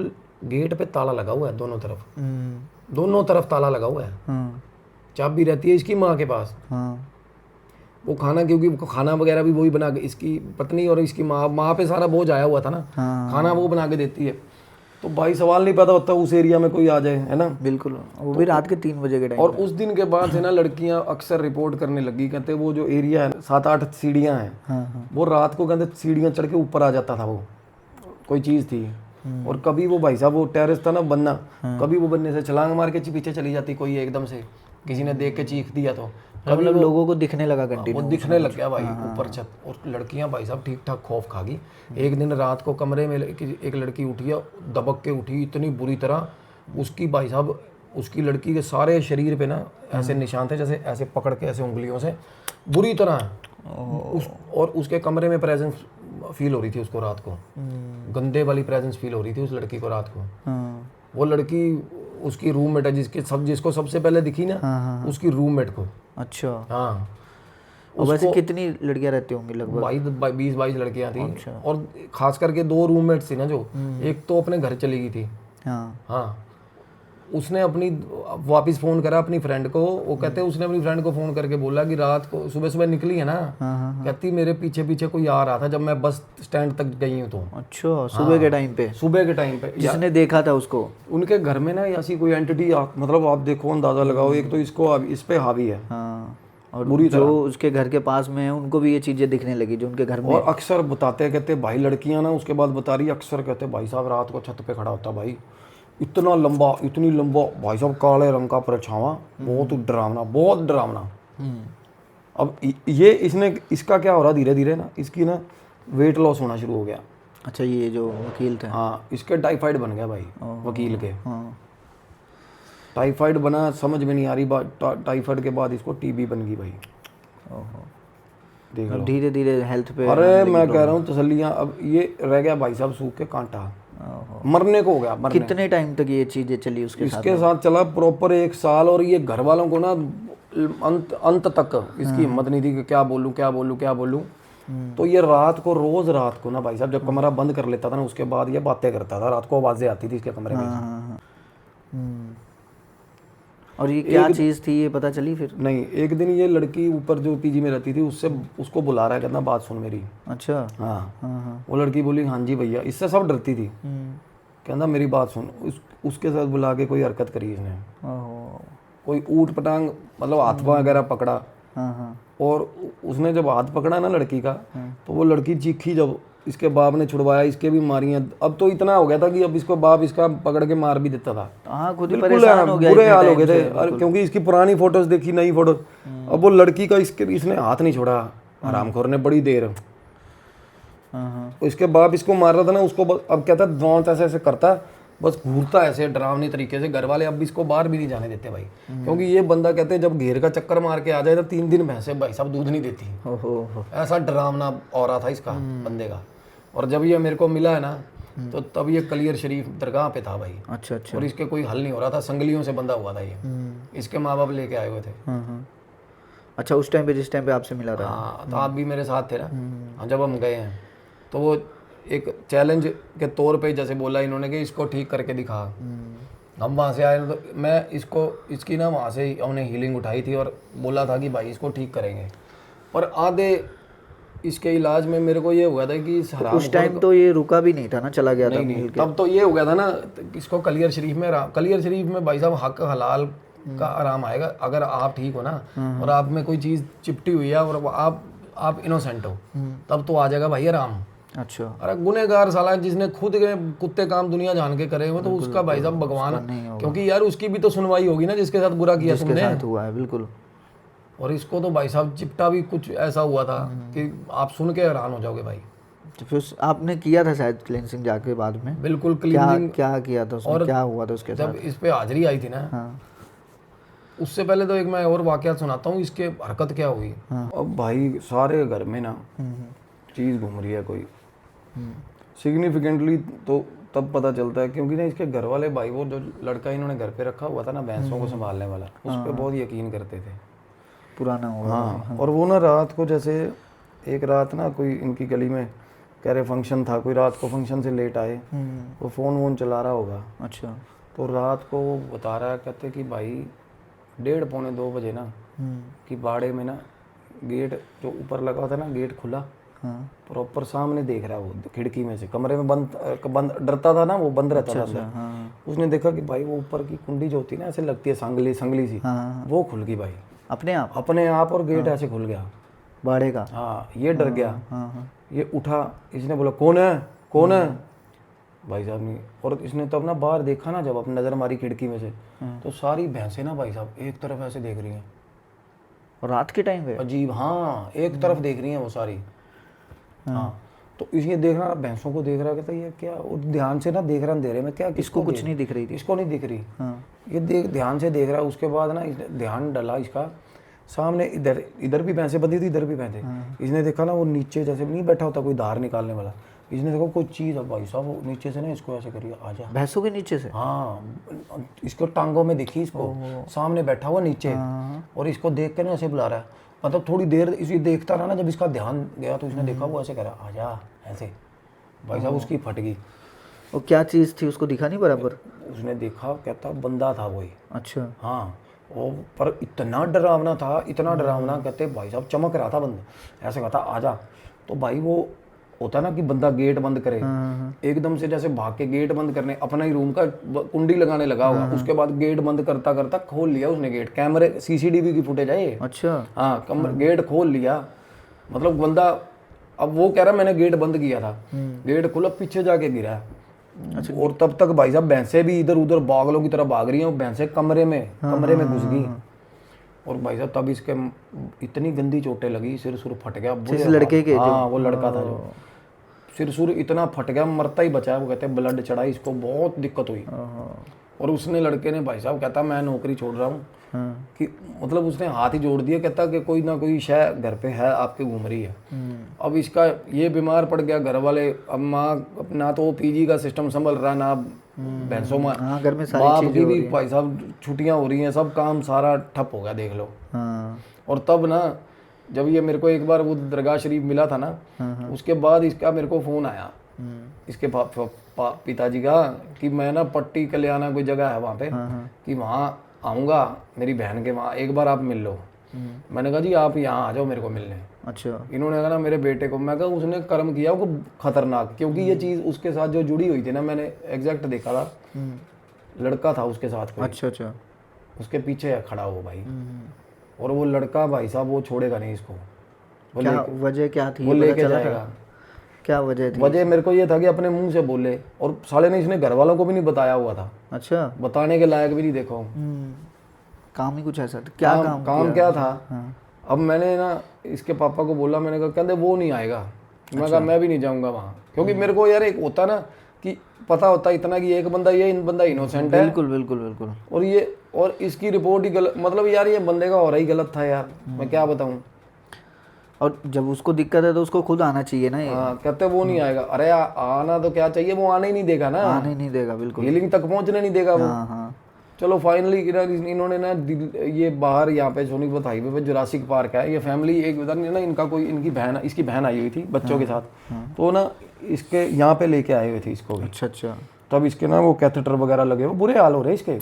गेट पे ताला लगा हुआ है दोनों तरफ, हम्म। दोनों तरफ ताला लगा हुआ है। हाँ। चाबी रहती है इसकी माँ के पास। हाँ। वो खाना, क्योंकि खाना वगैरह भी वही बना के, इसकी पत्नी और इसकी माँ पे सारा बोझ आया हुआ था ना। हाँ। खाना वो बना के देती है। तो भाई सवाल नहीं पैदा होता उस एरिया में कोई आ जाए, है ना। बिल्कुल, वो भी रात के 3 बजे के टाइम। और उस दिन के बाद से ना लड़कियां अक्सर रिपोर्ट करने लगी, कहते वो जो एरिया है 7-8 सीढ़ियां हैं, हाँ। वो रात को कहते सीढ़ियां चढ़ के ऊपर आ जाता था वो, कोई चीज़ थी। और कभी वो भाई साहब वो टेरेस था ना बनना, कभी वो बनने से छलांग मार के पीछे चली जाती कोई, एकदम से किसी ने देख के चीख दिया तो कभी लोगों को दिखने लगा कंटिन्यू, वो दिखने लग गया भाई ऊपर छत। और लड़कियां भाई साहब ठीक ठाक खौफ खा गई। एक दिन रात को कमरे में एक लड़की उठी है, दबक के उठी इतनी बुरी तरह, उसकी भाई साहब उसकी लड़की के सारे शरीर पे ना ऐसे निशान थे, जैसे ऐसे पकड़ के ऐसे उंगलियों से बुरी तरह और उसके कमरे में प्रेजेंस फील हो रही थी उसको रात को, गंदे वाली प्रेजेंस फील हो रही थी उस लड़की को रात को। वो लड़की उसकी रूममेट है जिसको सबसे पहले दिखी ना, उसकी रूममेट को। अच्छा। हाँ, और वैसे कितनी लड़कियां रहती होंगी? लगभग 20-22 लड़कियां थी। अच्छा। और खास करके 2 रूममेट्स थी ना, जो एक तो अपने घर चली गई थी। हाँ, उसने अपनी वापस फ़ोन करा अपनी फ्रेंड को। वो कहते उसने अपनी फ्रेंड को फ़ोन करके बोला कि रात को सुबह सुबह निकली है ना, कहती मेरे पीछे पीछे कोई आ रहा था जब मैं बस स्टैंड तक गई हूँ तो। अच्छा, सुबह के टाइम पे? सुबह के टाइम पे जिसने देखा था उसको? उनके घर में ना ऐसी कोई एंटिटी, मतलब आप देखो अंदाज़ा लगाओ, एक तो इसको इस पे हावी है। हाँ, और जो उसके घर के पास में है उनको भी ये चीज़ें दिखने लगी जो उनके घर में। और अक्सर बताते कहते भाई लड़कियां ना, उसके बाद बता रही अक्सर कहते भाई साहब रात को छत पे खड़ा होता भाई, इतना लंबा भाई साहब, काले रंग का परछावा, बहुत डरावना, बहुत डरावना। अब ये इसका क्या हो रहा धीरे धीरे ना, इसकी ना वेट लॉस होना शुरू हो गया। अच्छा, ये जो वकील थे? हाँ, इसके टाइफाइड बन गया भाई वकील के। हाँ। टाइफाइड बना, समझ में नहीं आ रही बात। टाइफाइड के बाद इसको टीबी बन गई भाई। देख लो धीरे धीरे हेल्थ पे। अरे मैं कह रहा हूँ तसल्लियाँ। अब ये रह गया भाई साहब सूख के कांटा, मरने को हो गया। कितने टाइम तक ये चीजें चली उसके साथ? इसके साथ चला प्रॉपर 1 साल। और ये घर वालों को ना अंत तक इसकी हिम्मत नहीं थी कि क्या बोलूं। तो ये रोज रात को ना भाई साहब, जब कमरा बंद कर लेता था ना, उसके बाद ये बातें करता था। रात को आवाजें आती थी इसके कमरे में। और ये क्या चीज़ थी ये पता चली फिर? नहीं, एक दिन ये लड़की ऊपर जो पीजी में रहती थी उसको बुला रहा है, कहना बात सुन मेरी। अच्छा। हाँ। वो लड़की बोली हाँ जी भैया। इससे सब डरती थी। कहना मेरी बात सुन। उसके साथ बुला के कोई हरकत करी इसने, कोई ऊट पटांग, मतलब हाथ वगैरह पकड़ा। और उसने जब हाथ पकड़ा ना लड़की का, तो वो लड़की चीखी। जब इसके बाप ने छुड़वाया, इसके भी मारियां। अब तो इतना हो गया था कि अब इसको बाप इसका पकड़ के मार भी देता था। हाँ, खुद ही परेशान हो गया, बुरे हाल हो गए थे। क्योंकि इसकी पुरानी फोटोज देखी, नई फोटो। अब वो लड़की का इसने हाथ नहीं छोड़ा हरामखोर ने बड़ी देर। इसके बाप इसको मार रहा था ना, उसको अब कहता दांत ऐसे ऐसे करता, बस घूरता ऐसे डरावनी तरीके से। घर वाले अब इसको बाहर भी नहीं जाने देते भाई, क्योंकि ये बंदा कहते हैं जब घेर का चक्कर मार के आ जाए तो 3 दिन भैंसे भाई साहब दूध नहीं देती। ऐसा डरावना औरा था इसका बंदे का। और जब ये मेरे को मिला है ना, तो तब ये कलियर शरीफ दरगाह पे था भाई। अच्छा। और इसके कोई हल नहीं हो रहा था, संगलियों से बंधा हुआ था ये। इसके माँ बाप लेके आए हुए थे। अच्छा, उस टाइम पे जिस टाइम पे आपसे मिला था? हाँ, तो आप भी मेरे साथ थे ना जब हम गए हैं। तो वो एक चैलेंज के तौर पे जैसे बोला इन्होंने कि इसको ठीक करके दिखा। हम वहाँ से आए तो मैं इसकी ना वहाँ से हमने हीलिंग उठाई थी और बोला था कि भाई इसको ठीक करेंगे। पर आधे इसके इलाज में मेरे को ये हुआ था कि उस टाइम तो ये रुका भी नहीं था ना, चला गया था। नहीं, तब तो ये हो गया था ना, इसको कलियर शरीफ में भाई साहब हक हलाल का आराम आएगा अगर आप ठीक हो ना, और आप में कोई चीज़ चिपटी हुई है और आप इनोसेंट हो, तब तो आ जाएगा भाई आराम। अच्छा। अरे गुनहगार साला जिसने खुद के कुत्ते काम दुनिया जान के करे हुए, तो उसका भाई साहब भगवान, क्योंकि यार उसकी भी तो सुनवाई होगी ना जिसके साथ बुरा किया तुमने। साथ हुआ है बिल्कुल। और इसको तो भाई साहब चिपटा भी कुछ ऐसा हुआ था कि आप सुन के हैरान हो जाओगे भाई। तो फिर आपने किया था शायद क्लींजिंग जाके बाद में? बिल्कुल क्लींजिंग। क्या किया था उसमें? और क्या हुआ था उसके साथ? जब इस पे हाजिरी आई थी ना, उससे पहले तो एक मैं और वाकया सुनाता हूँ इसके हरकत क्या हुई। अब भाई सारे घर में ना चीज़ घूम रही है कोई सिग्निफिकेंटली, तो तब पता चलता है, क्योंकि ना इसके घर वाले भाई, वो जो लड़का इन्होंने घर पे रखा हुआ था ना भैंसों को संभालने वाला, उस पर बहुत यकीन करते थे। पुराना होगा। हाँ, और वो ना रात को, जैसे एक रात ना कोई इनकी गली में कह रहे फंक्शन था, कोई रात को फंक्शन से लेट आए, वो फ़ोन वोन चला रहा होगा। अच्छा। तो रात को वो बता रहा है, कहते कि भाई 1:30 पौने 2 बजे ना कि बाड़े में ना गेट जो ऊपर लगा हुआ था ना, गेट खुला, प्रॉपर सामने देख रहा है वो खिड़की में से, कमरे में बंद डरता था ना वो, बंद रहता था अंदर। उसने देखा कि भाई वो ऊपर की कुंडी जो होती है ना, ऐसे लगती है संगली सी, वो खुल गई भाई अपने आप, और गेट ऐसे खुल गया बाड़े का। हाँ, ये डर गया, ये उठा, इसने बोला कौन है भाई साहब नहीं। और इसने तब ना बाहर देखा ना, जब अपनी नज़र मारी खिड़की में से, तो सारी भैंसें ना भाई साहब एक तरफ ऐसे देख रही हैं, और रात के टाइम पे अजीब, हाँ एक तरफ देख रही हैं वो सारी। हाँ, तो इसलिए देख रहा, भैंसों को देख रहा, कहता ये क्या, वो ध्यान से ना देख रहा अंधेरे में, क्या इसको कुछ नहीं दिख रही थी, इसको नहीं दिख रही। ये ध्यान से देख रहा। उसके बाद ना ध्यान डला इसका, सामने इधर भी भैंसें बंधी थी, इधर भी भैंसें। इसने देखा ना वो नीचे जैसे नहीं बैठा होता कोई धार निकालने वाला, इसने देखा कोई चीज़ है भाई साहब, वो नीचे से ना इसको ऐसे करिए आजा, भैंसों के नीचे से। हाँ, इसको टांगों में दिखी, इसको सामने बैठा हुआ नीचे, और इसको देख के ना ऐसे बुला रहा है। मतलब थोड़ी देर इसे देखता रहा ना, जब इसका ध्यान गया तो इसने देखा वो ऐसे कह रहा आजा, ऐसे भाई साहब उसकी फट गई। वो क्या चीज़ थी, उसको दिखा नहीं बराबर? उसने देखा, कहता बंदा था वही। अच्छा। हाँ, वो पर इतना डरावना था, इतना डरावना, कहते भाई साहब चमक रहा था बंदा, ऐसे कहता आजा। तो भाई वो होता ना कि बंदा गेट बंद करे, एकदम से जैसे भाग के गेट बंद करने, अपना ही रूम का कुंडी लगाने लगा होगा। उसके बाद गेट बंद करता करता खोल लिया उसने गेट, कैमरे CCTV की फुटेज है ये। अच्छा। हाँ, गेट खोल लिया, मतलब बंदा, अब वो कह रहा मैंने गेट बंद किया था, गेट खुला, पीछे जाके गिरा। अच्छा। और तब तक भाई साहब भैंसें भी इधर उधर पागलों की तरह भाग रही हैं, भैंसें कमरे में घुस गई। और भाई साहब तब इसके इतनी गंदी चोटें लगी, सिर फट गया। लड़के के? हाँ, वो लड़का था जो, सिर इतना फट गया, मरता ही बचा। वो कहते हैं ब्लड चढ़ा, इसको बहुत दिक्कत हुई। और उसने, लड़के ने भाई साहब कहता मैं नौकरी छोड़ रहा हूँ, कि मतलब उसने हाथ ही जोड़ दिया, कहता कि कोई ना कोई शय घर पे है आपके घूम रही है। अब इसका ये बीमार पड़ गया, घर वाले, अब माँ ना तो PG का सिस्टम संभल रहा, ना भैंसों में, घर में बाप की भी भाई साहब छुट्टियाँ हो रही हैं, सब काम सारा ठप हो गया, देख लो। और तब ना जब ये मेरे को एक बार वो दरगाह शरीफ मिला था ना, उसके बाद इसका मेरे को फ़ोन आया, इसके पिताजी का, कि मैं ना पट्टी कल्याणा कोई जगह है वहाँ पे, कि वहाँ आऊँगा मेरी बहन के वहाँ, एक बार आप मिल लो। मैंने कहा जी आप यहाँ आ जाओ मेरे को मिलने। अच्छा। इन्होंने कहा ना मेरे बेटे को, मैं कहा उसने कर्म किया वो खतरनाक, क्योंकि ये चीज़ उसके साथ जो जुड़ी हुई थी ना, मैंने एग्जैक्ट देखा था, लड़का था उसके साथ कोई। अच्छा। उसके पीछे खड़ा हो भाई, और वो लड़का भाई साहब वो छोड़ेगा नहीं इसको। क्या वजह क्या थी? वो लेके जाएगा। क्या वजह थी? वजह मेरे को ये था कि अपने मुंह से बोले, और साले ने इसने घर वालों को भी नहीं बताया हुआ था। अच्छा। बताने के लायक भी नहीं देखा हूँ। काम ही कुछ ऐसा था। क्या काम क्या था? अब मैंने ना इसके पापा को बोला, मैंने कहा कहते वो नहीं आएगा। मैं कहा मैं भी नहीं जाऊँगा वहाँ, क्योंकि मेरे को यार एक होता ना कि पता होता इतना कि एक बंदा इनोसेंट है। बिल्कुल। और इसकी रिपोर्ट ही गलत, मतलब यार ये बंदे का हो रहा ही गलत था यार, मैं क्या बताऊँ। और जब उसको दिक्कत है तो उसको खुद आना चाहिए ना। हाँ, कहते वो नहीं आएगा। अरे आना तो क्या चाहिए, वो आने ही नहीं देगा ना, आने ही नहीं देगा, बिल्कुल हीलिंग तक पहुंचने नहीं देगा वो। हाँ। चलो फाइनली इन्होंने ना ये बाहर यहाँ पे सोनीपत हाईवे पे जुरासिक पार्क है, ये फैमिली एक उधर ना, इनका कोई इसकी बहन आई हुई थी बच्चों के साथ, तो ना इसके यहाँ पे लेके आए हुए थे इसको भी। अच्छा। तब इसके ना वो कैथेटर वगैरह लगे हुए, बुरे हाल हो रहे इसके।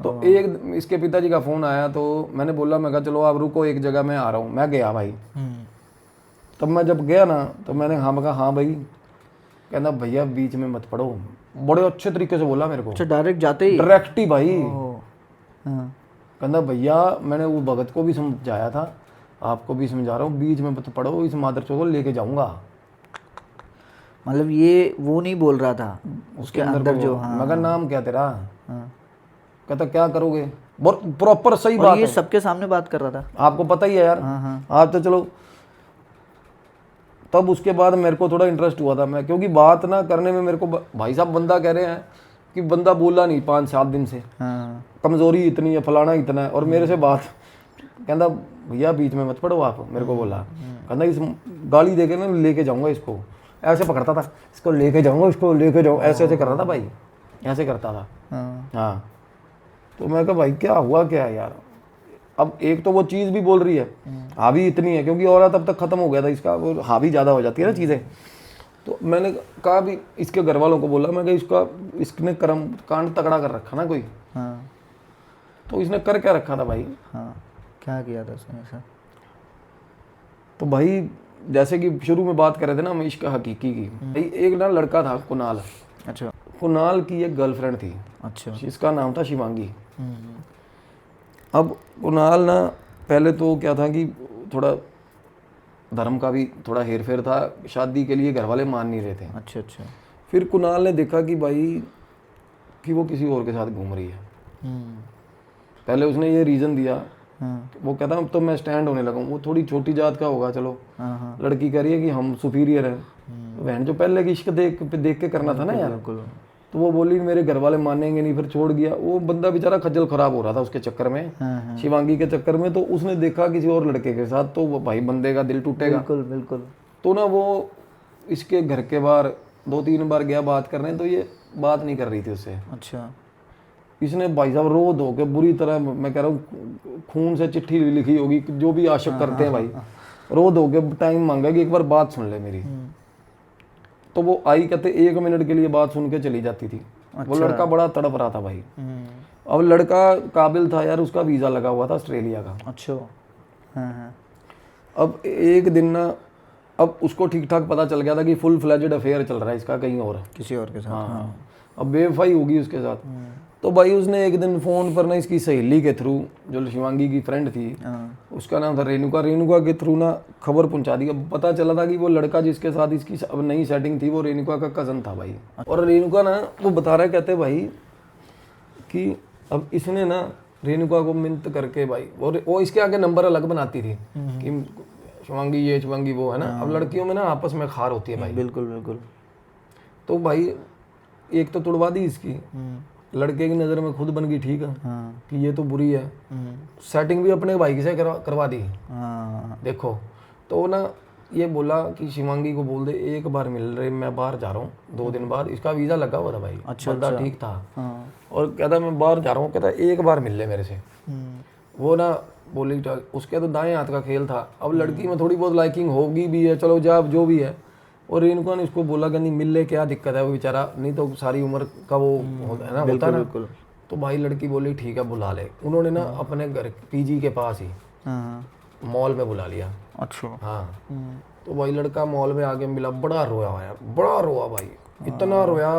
तो एक इसके पिताजी का फ़ोन आया, तो मैंने बोला, मैं कहा चलो आप रुको एक जगह, मैं आ रहा हूँ। मैं गया भाई। तब मैं जब गया ना, तो मैंने कहा हाँ भाई। कहना भैया बीच में मत पड़ो, बड़े अच्छे तरीके से बोला मेरे को। अच्छा, डायरेक्ट जाते ही? डायरेक्ट ही भाई। कहना भैया मैंने वो भगत को भी समझाया था, आपको भी समझा रहा हूँ, बीच में मत पड़ो, इस मादरचोद को लेके जाऊँगा। मतलब ये वो नहीं बोल रहा था उसके अंदर जो। हाँ। मगर नाम क्या तेरा? कहता क्या करोगे, प्रॉपर सही बात है। ये सबके सामने बात कर रहा था, आपको पता ही है यार। आप तो चलो, तब उसके बाद मेरे को थोड़ा इंटरेस्ट हुआ था मैं, क्योंकि बात ना करने में मेरे को, भाई साहब बंदा कह रहे हैं कि बंदा बोला नहीं 5-7 दिन से, कमजोरी इतनी है, फलाना इतना है, और मेरे से बात, कहता भैया बीच में मत पड़ो आप, मेरे को बोला। कहता इस गाली दे के ना लेके जाऊंगा इसको, ऐसे पकड़ता था, इसको लेके जाऊंगा, इसको लेके जाऊँ, ऐसे ऐसे कर रहा था भाई, ऐसे करता था। हाँ हाँ, तो मैं कहा भाई क्या हुआ क्या है यार। अब एक तो वो चीज़ भी बोल रही है, हावी इतनी है, क्योंकि औरत अब तक ख़त्म हो गया था इसका, वो हावी ज़्यादा हो जाती है ना चीज़ें। तो मैंने कहा भी इसके घर वालों को बोला, मैं कहा इसने कर्म कांड तगड़ा कर रखा ना कोई। हाँ तो इसने कर क्या रखा था भाई। हाँ, क्या किया था उसने ऐसा? तो भाई जैसे कि शुरू में बात कर रहे थे ना हम इश्क हकीकी की, भाई एक ना लड़का था कुणाल, अच्छा कुणाल की एक गर्लफ्रेंड थी, अच्छा। जिसका नाम था शिवांगी। हम्म, अब कुणाल ना पहले तो क्या था कि थोड़ा धर्म का भी थोड़ा हेर फेर था, शादी के लिए घर वाले मान नहीं रहे थे। अच्छा अच्छा। फिर कुणाल ने देखा कि भाई कि वो किसी और के साथ घूम रही है। हम्म, पहले उसने ये रीज़न दिया, हाँ वो कहता अब तो मैं स्टैंड होने लगा हूँ, वो थोड़ी छोटी जात का होगा, चलो हाँ हाँ, लड़की कह रही है कि हम सुपीरियर हैं, बहन जो पहले की इश्क देख के करना था ना यार। बिल्कुल। तो वो बोली मेरे घर वाले मानेंगे नहीं, फिर छोड़ गया। वो बंदा बेचारा खज्जल खराब हो रहा था उसके चक्कर में, हाँ हाँ, शिवांगी के चक्कर में। तो उसने देखा किसी और लड़के के साथ, तो वो भाई बंदे का दिल टूटेगा। बिल्कुल बिल्कुल। तो ना वो इसके घर के बाहर 2-3 बार गया बात करने, तो ये बात नहीं कर रही थी उससे। अच्छा इसने भाई साहब रो धो के बुरी तरह, मैं कह रहा हूँ खून से चिट्ठी लिखी होगी, जो भी आशिक करते हैं भाई, रो धो के टाइम मांगा कि एक बार बात सुन ले मेरी। तो वो आई, कहते 1 मिनट के लिए बात सुन के चली जाती थी। वो लड़का बड़ा तड़प रहा था भाई। अब लड़का काबिल था यार, उसका वीज़ा लगा हुआ था ऑस्ट्रेलिया का। अच्छा। हाँ हाँ, अब एक दिन ना, अब उसको ठीक ठाक पता चल गया था कि फुल फ्लेजेड अफेयर चल रहा है इसका कहीं और, किसी और के साथ। हाँ। अब बेवफाई होगी उसके साथ। तो भाई उसने एक दिन फ़ोन पर ना इसकी सहेली के थ्रू, जो शिवांगी की फ्रेंड थी, हाँ उसका नाम था रेणुका, रेणुका के थ्रू ना खबर पहुंचा दी। अब पता चला था कि वो लड़का जिसके साथ इसकी अब नई सेटिंग थी, वो रेणुका का कज़न था भाई। और रेणुका ना वो बता रहा है, कहते भाई कि अब इसने ना रेणुका को मिन्नत करके भाई, वो इसके आगे नंबर अलग बनाती थी कि शिवांगी ये शिवांगी वो, है ना। अब लड़कियों में ना आपस में खार होती है भाई। बिल्कुल बिल्कुल। तो भाई एक तो तुड़वा दी इसकी, लड़के की नज़र में खुद बन गई ठीक है हाँ कि ये तो बुरी है। सेटिंग भी अपने भाई से करवा दी। हाँ, देखो तो ना ये बोला कि शिवांगी को बोल दे एक बार मिल रहे, मैं बाहर जा रहा हूँ 2 दिन बाद। इसका वीज़ा लगा हुआ था भाई, बंदा ठीक था। हाँ। और कहता मैं बाहर जा रहा हूँ, कहता एक बार मिल ले मेरे से। वो ना बोली, उसके तो दाएं हाथ का खेल था। अब लड़की में थोड़ी बहुत लाइकिंग होगी भी है, चलो जब जो भी है। और रेणुका ने उसको बोला कि नहीं मिल ले, क्या दिक्कत है, वो बेचारा नहीं तो सारी उम्र का वो है ना, होता है ना। तो भाई लड़की बोली ठीक है बुला ले। उन्होंने ना अपने घर पीजी के पास ही हाँ मॉल में बुला लिया। अच्छा। हाँ, तो भाई लड़का मॉल में आके मिला, बड़ा रोया यार, बड़ा रोया भाई, इतना रोया।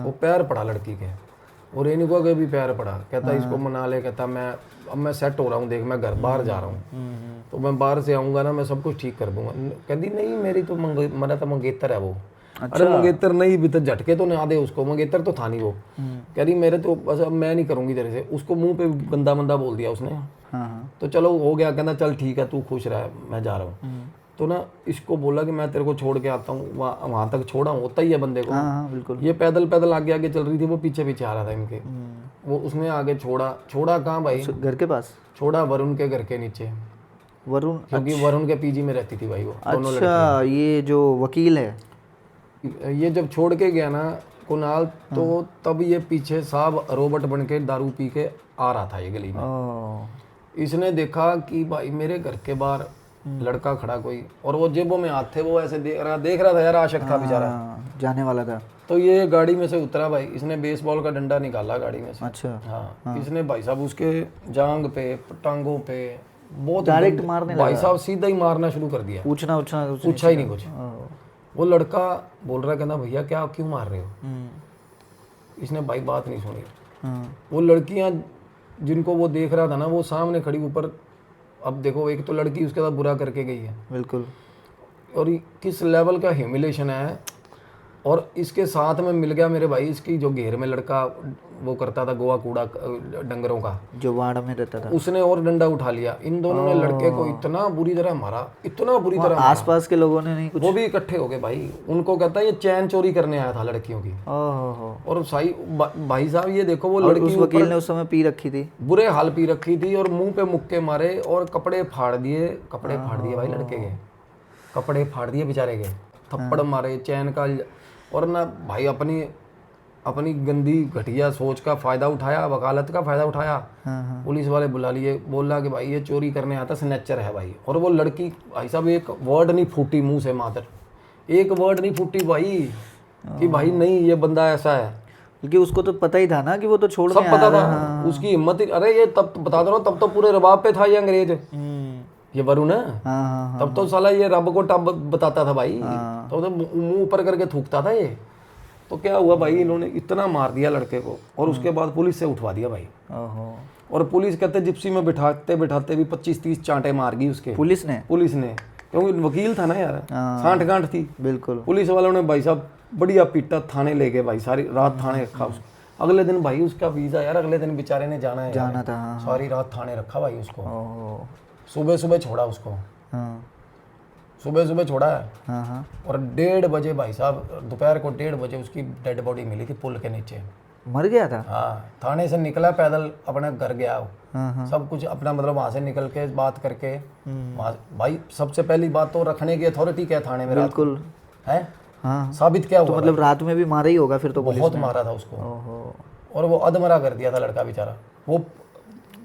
वो पैर पड़ा लड़की के, और रेणुका के भी पैर पड़ा। कहता इसको मना ले, कहता अब मैं सेट हो रहा हूँ, देख मैं घर बाहर जा रहा हूँ, तो मैं बाहर से आऊँगा ना, मैं सब कुछ ठीक कर दूंगा। कहती नहीं मेरी तो मेरा तो मंगेतर है वो। अरे मंगेतर नहीं भी तो झटके तो ना दे उसको, मंगेतर तो था नहीं वो। कह रही मेरे तो बस अब मैं नहीं करूँगी तेरे से। उसको मुंह पे गंदा मंदा बोल दिया उसने। हाँ तो चलो हो गया, कहना चल ठीक है तू खुश रह, मैं जा रहा हूँ। तो ना इसको बोला कि मैं तेरे को छोड़ के आता हूँ, वहाँ तक छोड़ा हूँ, होता ही है बंदे को। हाँ बिल्कुल। ये पैदल पैदल आगे आगे चल रही थी, वो पीछे पीछे आ रहा था इनके। वो उसने आगे छोड़ा कहाँ भाई, घर के पास छोड़ा वरुण के घर के नीचे, वरुण। क्योंकि वरुण के पीजी में रहती थी भाई वो दोनों अच्छा, ये जो वकील है। लड़कियां। ये जब छोड़ के गया ना कुणाल, तो तब ये पीछे साहब रोबोट बन के दारू पी के आ रहा था ये गली में। ओह, इसने देखा कि भाई मेरे घर के बाहर लड़का खड़ा कोई, और वो जेबों में हाथ थे, वो ऐसे देख रहा था यार, आशिक था बेचारा। जाने वाला था। तो ये गाड़ी में से उतरा भाई, इसने बेसबॉल का डंडा निकाला गाड़ी में से। अच्छा, हाँ, इसने भाई साहब उसके जांग पे, टांगों पे बहुत डायरेक्ट मारने भाई साहब सीधा ही मारना शुरू कर दिया। पूछना पूछा ही नहीं कुछ। वो लड़का बोल रहा, कहना भैया क्या क्यों मार रहे हो। इसने भाई बात नहीं सुनी। वो लड़कियां जिनको वो देख रहा था ना, वो सामने खड़ी ऊपर। अब देखो एक तो लड़की उसके साथ बुरा करके गई है, बिल्कुल। और किस लेवल का ह्यूमिलेशन है। और इसके साथ में मिल गया मेरे भाई, इसकी जो घेर में लड़का वो करता था गोवा कूड़ा डंगरों का, जो वाड़ा में रहता था, उसने और डंडा उठा लिया। इन दोनों ने लड़के को इतना बुरी तरह मारा, इतना बुरी तरह मारा। आसपास के लोगों ने नहीं कुछ, वो भी इकट्ठे हो गए भाई। उनको कहता है ये चैन चोरी करने आया था लड़कियों की। ओहो। और भाई साहब ये देखो, वो और लड़की उस वकील ने उस समय पी रखी थी, बुरे हाल पी रखी थी, और मुंह पे मुक्के मारे और कपड़े फाड़ दिए भाई लड़के के, कपड़े फाड़ दिए बेचारे के। थप्पड़ मारे, चैन का, और ना भाई अपनी गंदी घटिया सोच का फायदा उठाया, वकालत का फायदा उठाया। पुलिस वाले बुला लिए, बोला कि भाई ये चोरी करने आता, स्नैचर है भाई। और वो लड़की भाई साहब एक वर्ड नहीं फूटी मुंह से, मात्र एक वर्ड नहीं फूटी भाई कि भाई नहीं ये बंदा ऐसा है। क्योंकि उसको तो पता ही था ना कि वो तो छोड़ सब पता था, उसकी हिम्मत ही, अरे ये तब बता दो, तब तो पूरे रबाब पे था ये अंग्रेज, ये वरुण है। तब तो साला ये रब को टब बताता था भाई, तो मुंह ऊपर करके थूकता था ये। तो क्या हुआ भाई, इन्होंने इतना मार दिया लड़के को, और उसके बाद पुलिस से उठवा दिया भाई। और पुलिस कहते जिप्सी में बिठाते बिठाते भी 25-30 चांटे मार गई उसके, पुलिस ने, क्योंकि वकील था ना यार, सांठ गांठ थी। बिल्कुल। पुलिस वालों ने भाई साहब बढ़िया पीटा, थाने ले गए भाई, सारी रात थाने रखा उसको। अगले दिन भाई उसका वीजा यार, अगले दिन बेचारे ने जाना था, सारी रात थाने रखा भाई उसको। सुबह सुबह छोड़ा उसको, सुबह सुबह छोड़ा है। और 1:30 बजे भाई साहब, दोपहर को 1:30 बजे उसकी डेड बॉडी मिली थी पुल के नीचे। मर गया था? हाँ, थाने से निकला पैदल, अपने घर गया वो, सब कुछ अपना मतलब वहाँ से निकल के बात करके भाई सबसे पहली बात तो रखने की अथॉरिटी क्या थाने में, बिल्कुल है। साबित क्या हुआ? तो मतलब रात में भी मारा ही होगा फिर तो, बहुत मारा था उसको। और वो अधमरा कर दिया था लड़का बेचारा। वो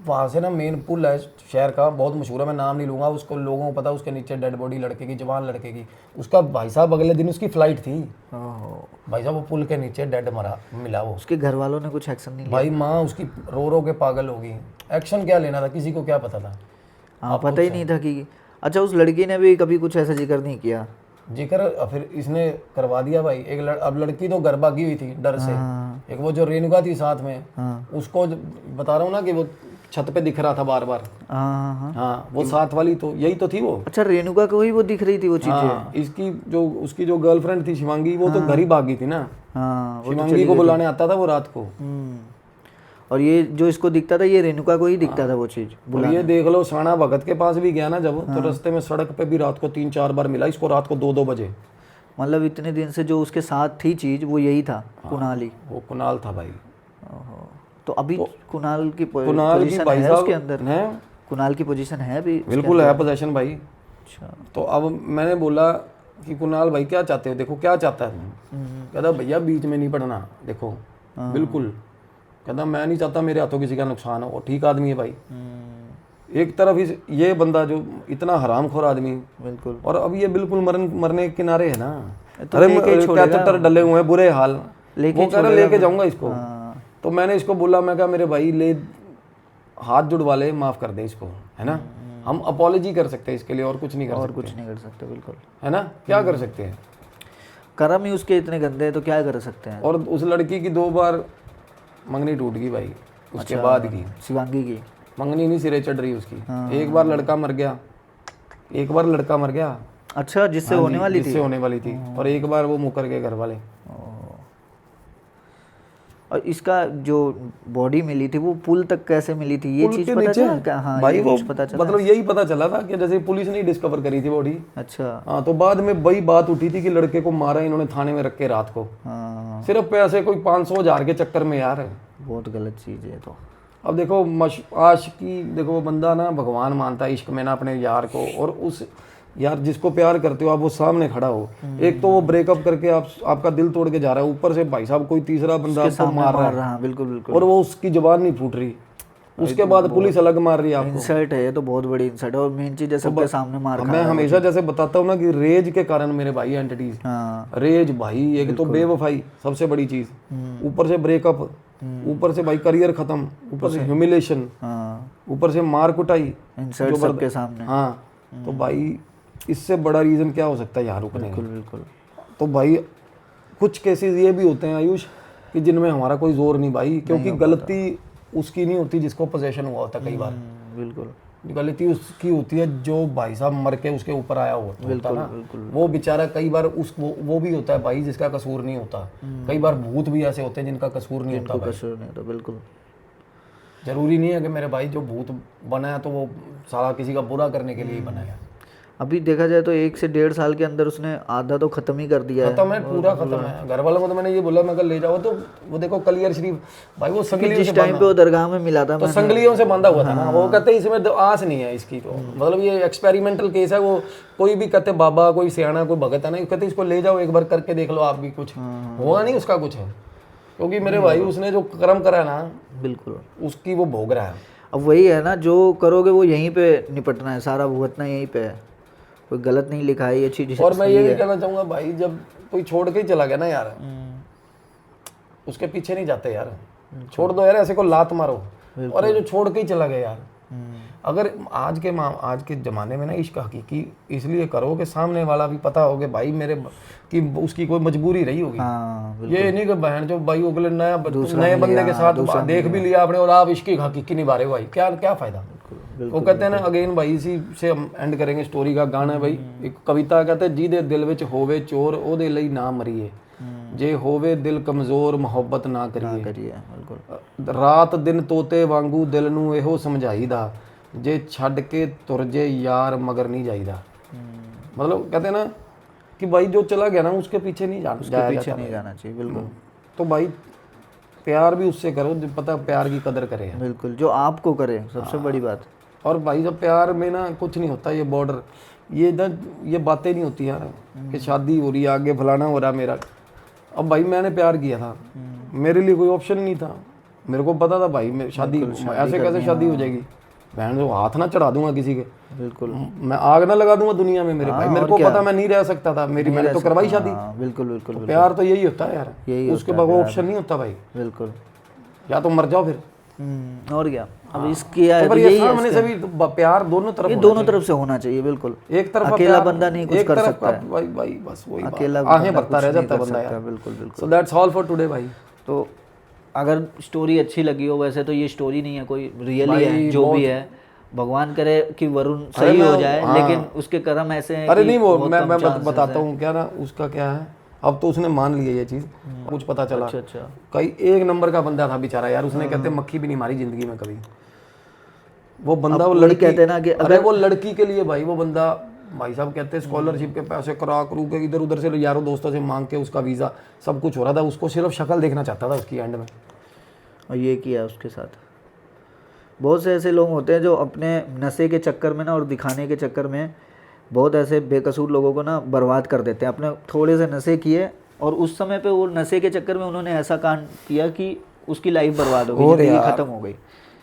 वहाँ से ना मेन पुल है शहर का, बहुत मशहूर है, मैं नाम नहीं लूँगा, उसको लोगों को पता, उसके नीचे डेड बॉडी लड़के की, जवान लड़के की। उसका भाई साहब अगले दिन उसकी फ्लाइट थी भाई साहब, वो पुल के नीचे डेड मिला वो। उसके घर वालों ने कुछ एक्शन नहीं लिया? भाई माँ उसकी रो रो के पागल होगी। एक्शन क्या लेना था, किसी को क्या पता था? पता ही नहीं था कि, अच्छा उस लड़की ने भी कभी कुछ ऐसा जिक्र नहीं किया? जिक्र फिर इसने करवा दिया भाई। अब लड़की तो घर भागी हुई थी डर से। एक वो जो रेणुका थी साथ में, उसको बता रहा हूँ ना कि वो छत पे दिख रहा था बार बार। हाँ, वो साथ वाली तो यही तो थी वो। अच्छा, रेणुका को ही वो दिख रही थी वो चीजें? उसकी जो गर्लफ्रेंड थी शिवांगी, वो तो घर ही भागी थी ना। शिवांगी को बुलाने आता था वो रात को। और ये जो इसको दिखता था, ये रेणुका को ही दिखता था वो चीज। ये देख लो, साना भगत के पास भी गया ना जब, तो रास्ते में सड़क पे भी रात को 3-4 बार मिला इसको, रात को 2-2 बजे। मतलब इतने दिन से जो उसके साथ थी चीज, वो यही था, कुणाल ही। वो कुणाल था भाई। तो अभी कुणाल की पोजीशन है उसके अंदर? कुणाल की पोजीशन है अभी? बिल्कुल है पोजीशन भाई। अच्छा। तो अब मैंने बोला कि कुणाल भाई क्या चाहते हो, देखो क्या चाहता है तुम? कहता भैया बीच में नहीं पढ़ना, देखो बिल्कुल। कहता मैं नहीं चाहता मेरे हाथों किसी का नुकसान हो। ठीक आदमी है भाई। एक तरफ ये बंदा जो इतना हरामखोर आदमी, बिल्कुल, और अब ये बिल्कुल मरने के किनारे है ना। अरे 73 डले हुए हैं, बुरे हाल। वो कह रहा लेके जाऊंगा इसको। तो मैंने इसको बोला, मैं कहा मेरे भाई ले हाथ जुड़वा ले, माफ कर दे इसको, है ना। हम अपॉलॉजी कर सकते हैं इसके लिए, और कुछ नहीं कर सकते। बिल्कुल, है ना, क्या कर सकते हैं? कर्म ही उसके इतने गंदे हैं, तो क्या कर सकते हैं। और उस लड़की की 2 बार मंगनी टूट गई भाई उसके बाद की। शिवांगी की मंगनी नहीं सिरे चढ़ रही उसकी। एक बार लड़का मर गया। अच्छा, जिससे होने वाली थी। और एक बार वो मुकर गए घर वाले। और इसका जो बॉडी मिली थी वो पुल तक कैसे मिली थी, ये चीज पता चला? हाँ भाई, वो मतलब यही पता चला था कि जैसे पुलिस ने डिस्कवर करी थी बॉडी। अच्छा। हाँ, तो बाद में वही बात उठी थी कि लड़के को मारा इन्होंने थाने में रख के रात को। सिर्फ पैसे, कोई 500,000 के चक्कर में यार। बहुत गलत चीज है। तो अब देखो आशिकी, देखो वो बंदा ना भगवान मानता है इश्क में ना अपने यार को, और उस यार जिसको प्यार करते हो आप, वो सामने खड़ा हो। एक तो वो ब्रेकअप करके आपका दिल तोड़ के जा रहा है, ऊपर से भाई साहब कोई तीसरा बंदा आपको मार रहा है। बिल्कुल। और वो उसकी जुबान नहीं फूट रही, उसके बाद पुलिस अलग मार रही है आपको। इंसल्ट है ये तो, बहुत बड़ी इंसल्ट है। और मेन चीज है सबके सामने मार। मैं हमेशा जैसे बताता हूँ ना कि रेज के कारण मेरे भाई एंटिटीज, रेज भाई, एक तो बेवफाई सबसे बड़ी चीज, ऊपर से ब्रेकअप, ऊपर से भाई करियर खत्म, ऊपर से ह्यूमिलेशन, ऊपर से मार कुटाई, इंसल्ट सबके सामने। हाँ, तो भाई इससे बड़ा रीजन क्या हो सकता है यार रुकने? बिल्कुल। तो भाई कुछ केसेस ये भी होते हैं आयुष कि जिनमें हमारा कोई जोर नहीं भाई, क्योंकि गलती उसकी नहीं होती जिसको पोजेशन हुआ होता। कई बार बिल्कुल गलती उसकी होती है जो भाई साहब मर के उसके ऊपर आया होता ना। वो बेचारा कई बार वो भी होता है भाई जिसका कसूर नहीं होता। कई बार भूत भी ऐसे होते हैं जिनका कसूर नहीं होता। बिल्कुल, जरूरी नहीं है कि मेरे भाई जो भूत बनाया तो वो सारा किसी का बुरा करने के लिए ही बनाया। अभी देखा जाए तो 1 से 1.5 साल के अंदर उसने आधा तो खत्म ही कर दिया है। खत्म है, पूरा खत्म है। घर वालों को तो मैंने ये बोला, मैं कल ले जाओ तो वो देखो कलियर शरीफ भाई, वो संगलियों जिस से टाइम पे वो दरगाह में मिला था तो संगलियों से बांधा हुआ था ना। वो कहते हैं इसमें आस नहीं है इसकी, तो मतलब ये एक्सपेरिमेंटल केस है। वो कोई भी कहते बाबा, कोई सियाना, कोई भगत है ना, कहते इसको ले जाओ एक बार करके देख लो आप भी, कुछ होगा नहीं उसका कुछ है। क्योंकि मेरे भाई उसने जो कर्म करा ना, बिल्कुल उसकी वो भोग रहा है। अब वही है ना, जो करोगे वो यहीं पे निपटना है, सारा भुगतना यहीं पे है, कोई गलत नहीं लिखा है ये चीज। और मैं ये भी कहना चाहूंगा भाई, जब कोई छोड़ के ही चला गया ना यार, उसके पीछे नहीं जाते यार, छोड़ दो यार, ऐसे को लात मारो। और ये जो छोड़ के ही चला गया यार, अगर आज के ज़माने में ना इश्क हकीकी इसलिए करो कि सामने वाला भी पता हो कि भाई मेरे कि उसकी कोई मजबूरी रही होगी। ये नहीं कि बहन जो भाई अगले नए बंदे के साथ देख भी लिया आपने और आप इश्क हकीकी निभा रहे हो भाई, क्या क्या फ़ायदा। वो कहते हैं ना, अगेन भाई इसी से हम एंड करेंगे स्टोरी का। गाना है भाई, एक कविता कहते हैं, ਜਿਹਦੇ ਦਿਲ ਵਿੱਚ ਹੋਵੇ ਚੋਰ ਉਹਦੇ ਲਈ ਨਾ ਮਰੀਏ, ਜੇ ਹੋਵੇ ਦਿਲ ਕਮਜ਼ੋਰ ਮੁਹੱਬਤ ਨਾ ਕਰੀਏ। बिल्कुल ਰਾਤ ਦਿਨ ਤੋਤੇ ਵਾਂਗੂ ਦਿਲ ਨੂੰ ਇਹੋ ਸਮਝਾਈਦਾ, ਜੇ ਛੱਡ ਕੇ ਤੁਰ ਜੇ यार मगर नहीं जाईदा। मतलब कहते हैं ना कि भाई जो चला गया ना उसके पीछे नहीं जाना चाहिए। बिल्कुल, तो भाई प्यार भी उससे करो जो पता प्यार की कदर करे। बिल्कुल, जो आपको करे, सबसे बड़ी बात। और भाई जब प्यार में ना कुछ नहीं होता, ये बॉर्डर ये बातें नहीं होती यार कि शादी हो रही है आगे फलाना हो रहा मेरा। अब भाई मैंने प्यार किया था, मेरे लिए कोई ऑप्शन नहीं था, मेरे को पता था भाई शादी ऐसे कैसे शादी हो जाएगी। बहन जो हाथ ना चढ़ा दूंगा किसी के, बिल्कुल मैं आग ना लगा दूंगा दुनिया में मेरे भाई, मेरे को पता मैं नहीं रह सकता था, मैंने तो करवाई शादी। बिल्कुल बिल्कुल, प्यार तो यही होता है यार, उसके बाद ऑप्शन नहीं होता भाई। बिल्कुल, या तो मर जाओ फिर, और क्या। अब इसकी तो ये सामने से भी प्यार दोनों तरफ, ये दोनों तरफ से होना चाहिए। बिल्कुल, एक तरफ अकेला बंदा नहीं कुछ कर सकता है भाई। भाई बस वही अकेला आहें भरता रह जाता बंदा यार। बिल्कुल बिल्कुल। So that's all for today भाई। तो अगर स्टोरी अच्छी लगी हो, वैसे तो ये स्टोरी नहीं है, कोई रियली है जो भी है, भगवान करे कि वरुण सही हो जाए, लेकिन उसके कर्म ऐसे हैं। अरे नहीं, वो मैं बताता हूँ क्या ना, उसका क्या है, अब तो उसने मान लिया ये चीज, कुछ पता चला। अच्छा, कई एक नंबर का बंदा था बेचारा यार, उसने कहते मक्खी भी नहीं मारी जिंदगी में कभी। वो बंदा, वो लड़की कहते ना कि अरे वो लड़की के लिए भाई, वो बंदा भाई साहब कहते हैं स्कॉलरशिप के पैसे करा करू के इधर उधर से यारों दोस्तों से मांग के उसका वीज़ा सब कुछ हो रहा था, उसको सिर्फ शक्ल देखना चाहता था उसकी एंड में, और ये किया उसके साथ। बहुत से ऐसे लोग होते हैं जो अपने नशे के चक्कर में ना और दिखाने के चक्कर में बहुत ऐसे बेकसूर लोगों को ना बर्बाद कर देते हैं। अपने थोड़े से नशे किए और उस समय पे वो नशे के चक्कर में उन्होंने ऐसा कांड किया कि उसकी लाइफ बर्बाद हो गई, जिंदगी खत्म हो गई।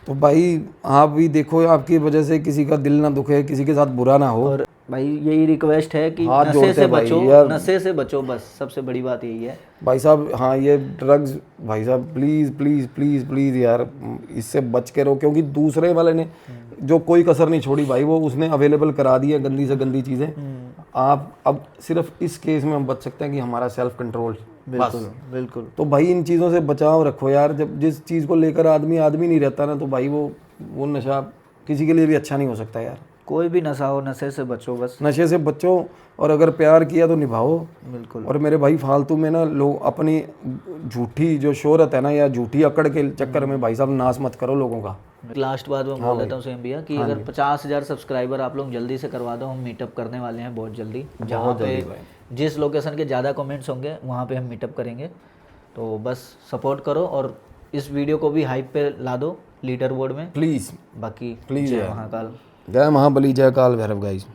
तो भाई आप भी देखो, आपकी वजह से किसी का दिल ना दुखे, किसी के साथ बुरा ना हो। और भाई यही रिक्वेस्ट है कि नशे से बचो, नशे से बचो, बस सबसे बड़ी बात यही है भाई साहब। हाँ, ये ड्रग्स भाई साहब प्लीज़ प्लीज़ प्लीज़ प्लीज़ यार इससे बच के रहो, क्योंकि दूसरे वाले ने जो कोई कसर नहीं छोड़ी भाई, वो उसने अवेलेबल करा दी है गंदी से गंदी चीज़ें। आप अब सिर्फ इस केस में हम बच सकते हैं कि हमारा सेल्फ कंट्रोल। बिल्कुल बिल्कुल। तो भाई इन चीज़ों से बचाव रखो यार। जब जिस चीज़ को लेकर आदमी नहीं रहता ना, तो भाई वो नशा किसी के लिए भी अच्छा नहीं हो सकता यार। कोई भी नशा हो, नशे से बचो, बस नशे से बचो, और अगर प्यार किया तो निभाओ। बिल्कुल। और मेरे भाई फालतू में ना लोग अपनी झूठी जो शोहरत है ना या झूठी अकड़ के चक्कर में भाई साहब नाश मत करो लोगों का। लास्ट बात मैं बोल देता हूँ सेम भैया कि अगर 50,000 सब्सक्राइबर आप लोग जल्दी से करवा दो, हम मीटअप करने वाले हैं बहुत जल्दी। जहाँ पे जिस लोकेशन के ज़्यादा कमेंट्स होंगे वहाँ पे हम मीटअप करेंगे। तो बस सपोर्ट करो और इस वीडियो को भी हाइप पे ला दो लीडर बोर्ड में प्लीज़। बाकी प्लीज़ जय महाकाल, जय महाबली, जय काल भैरव गाइस।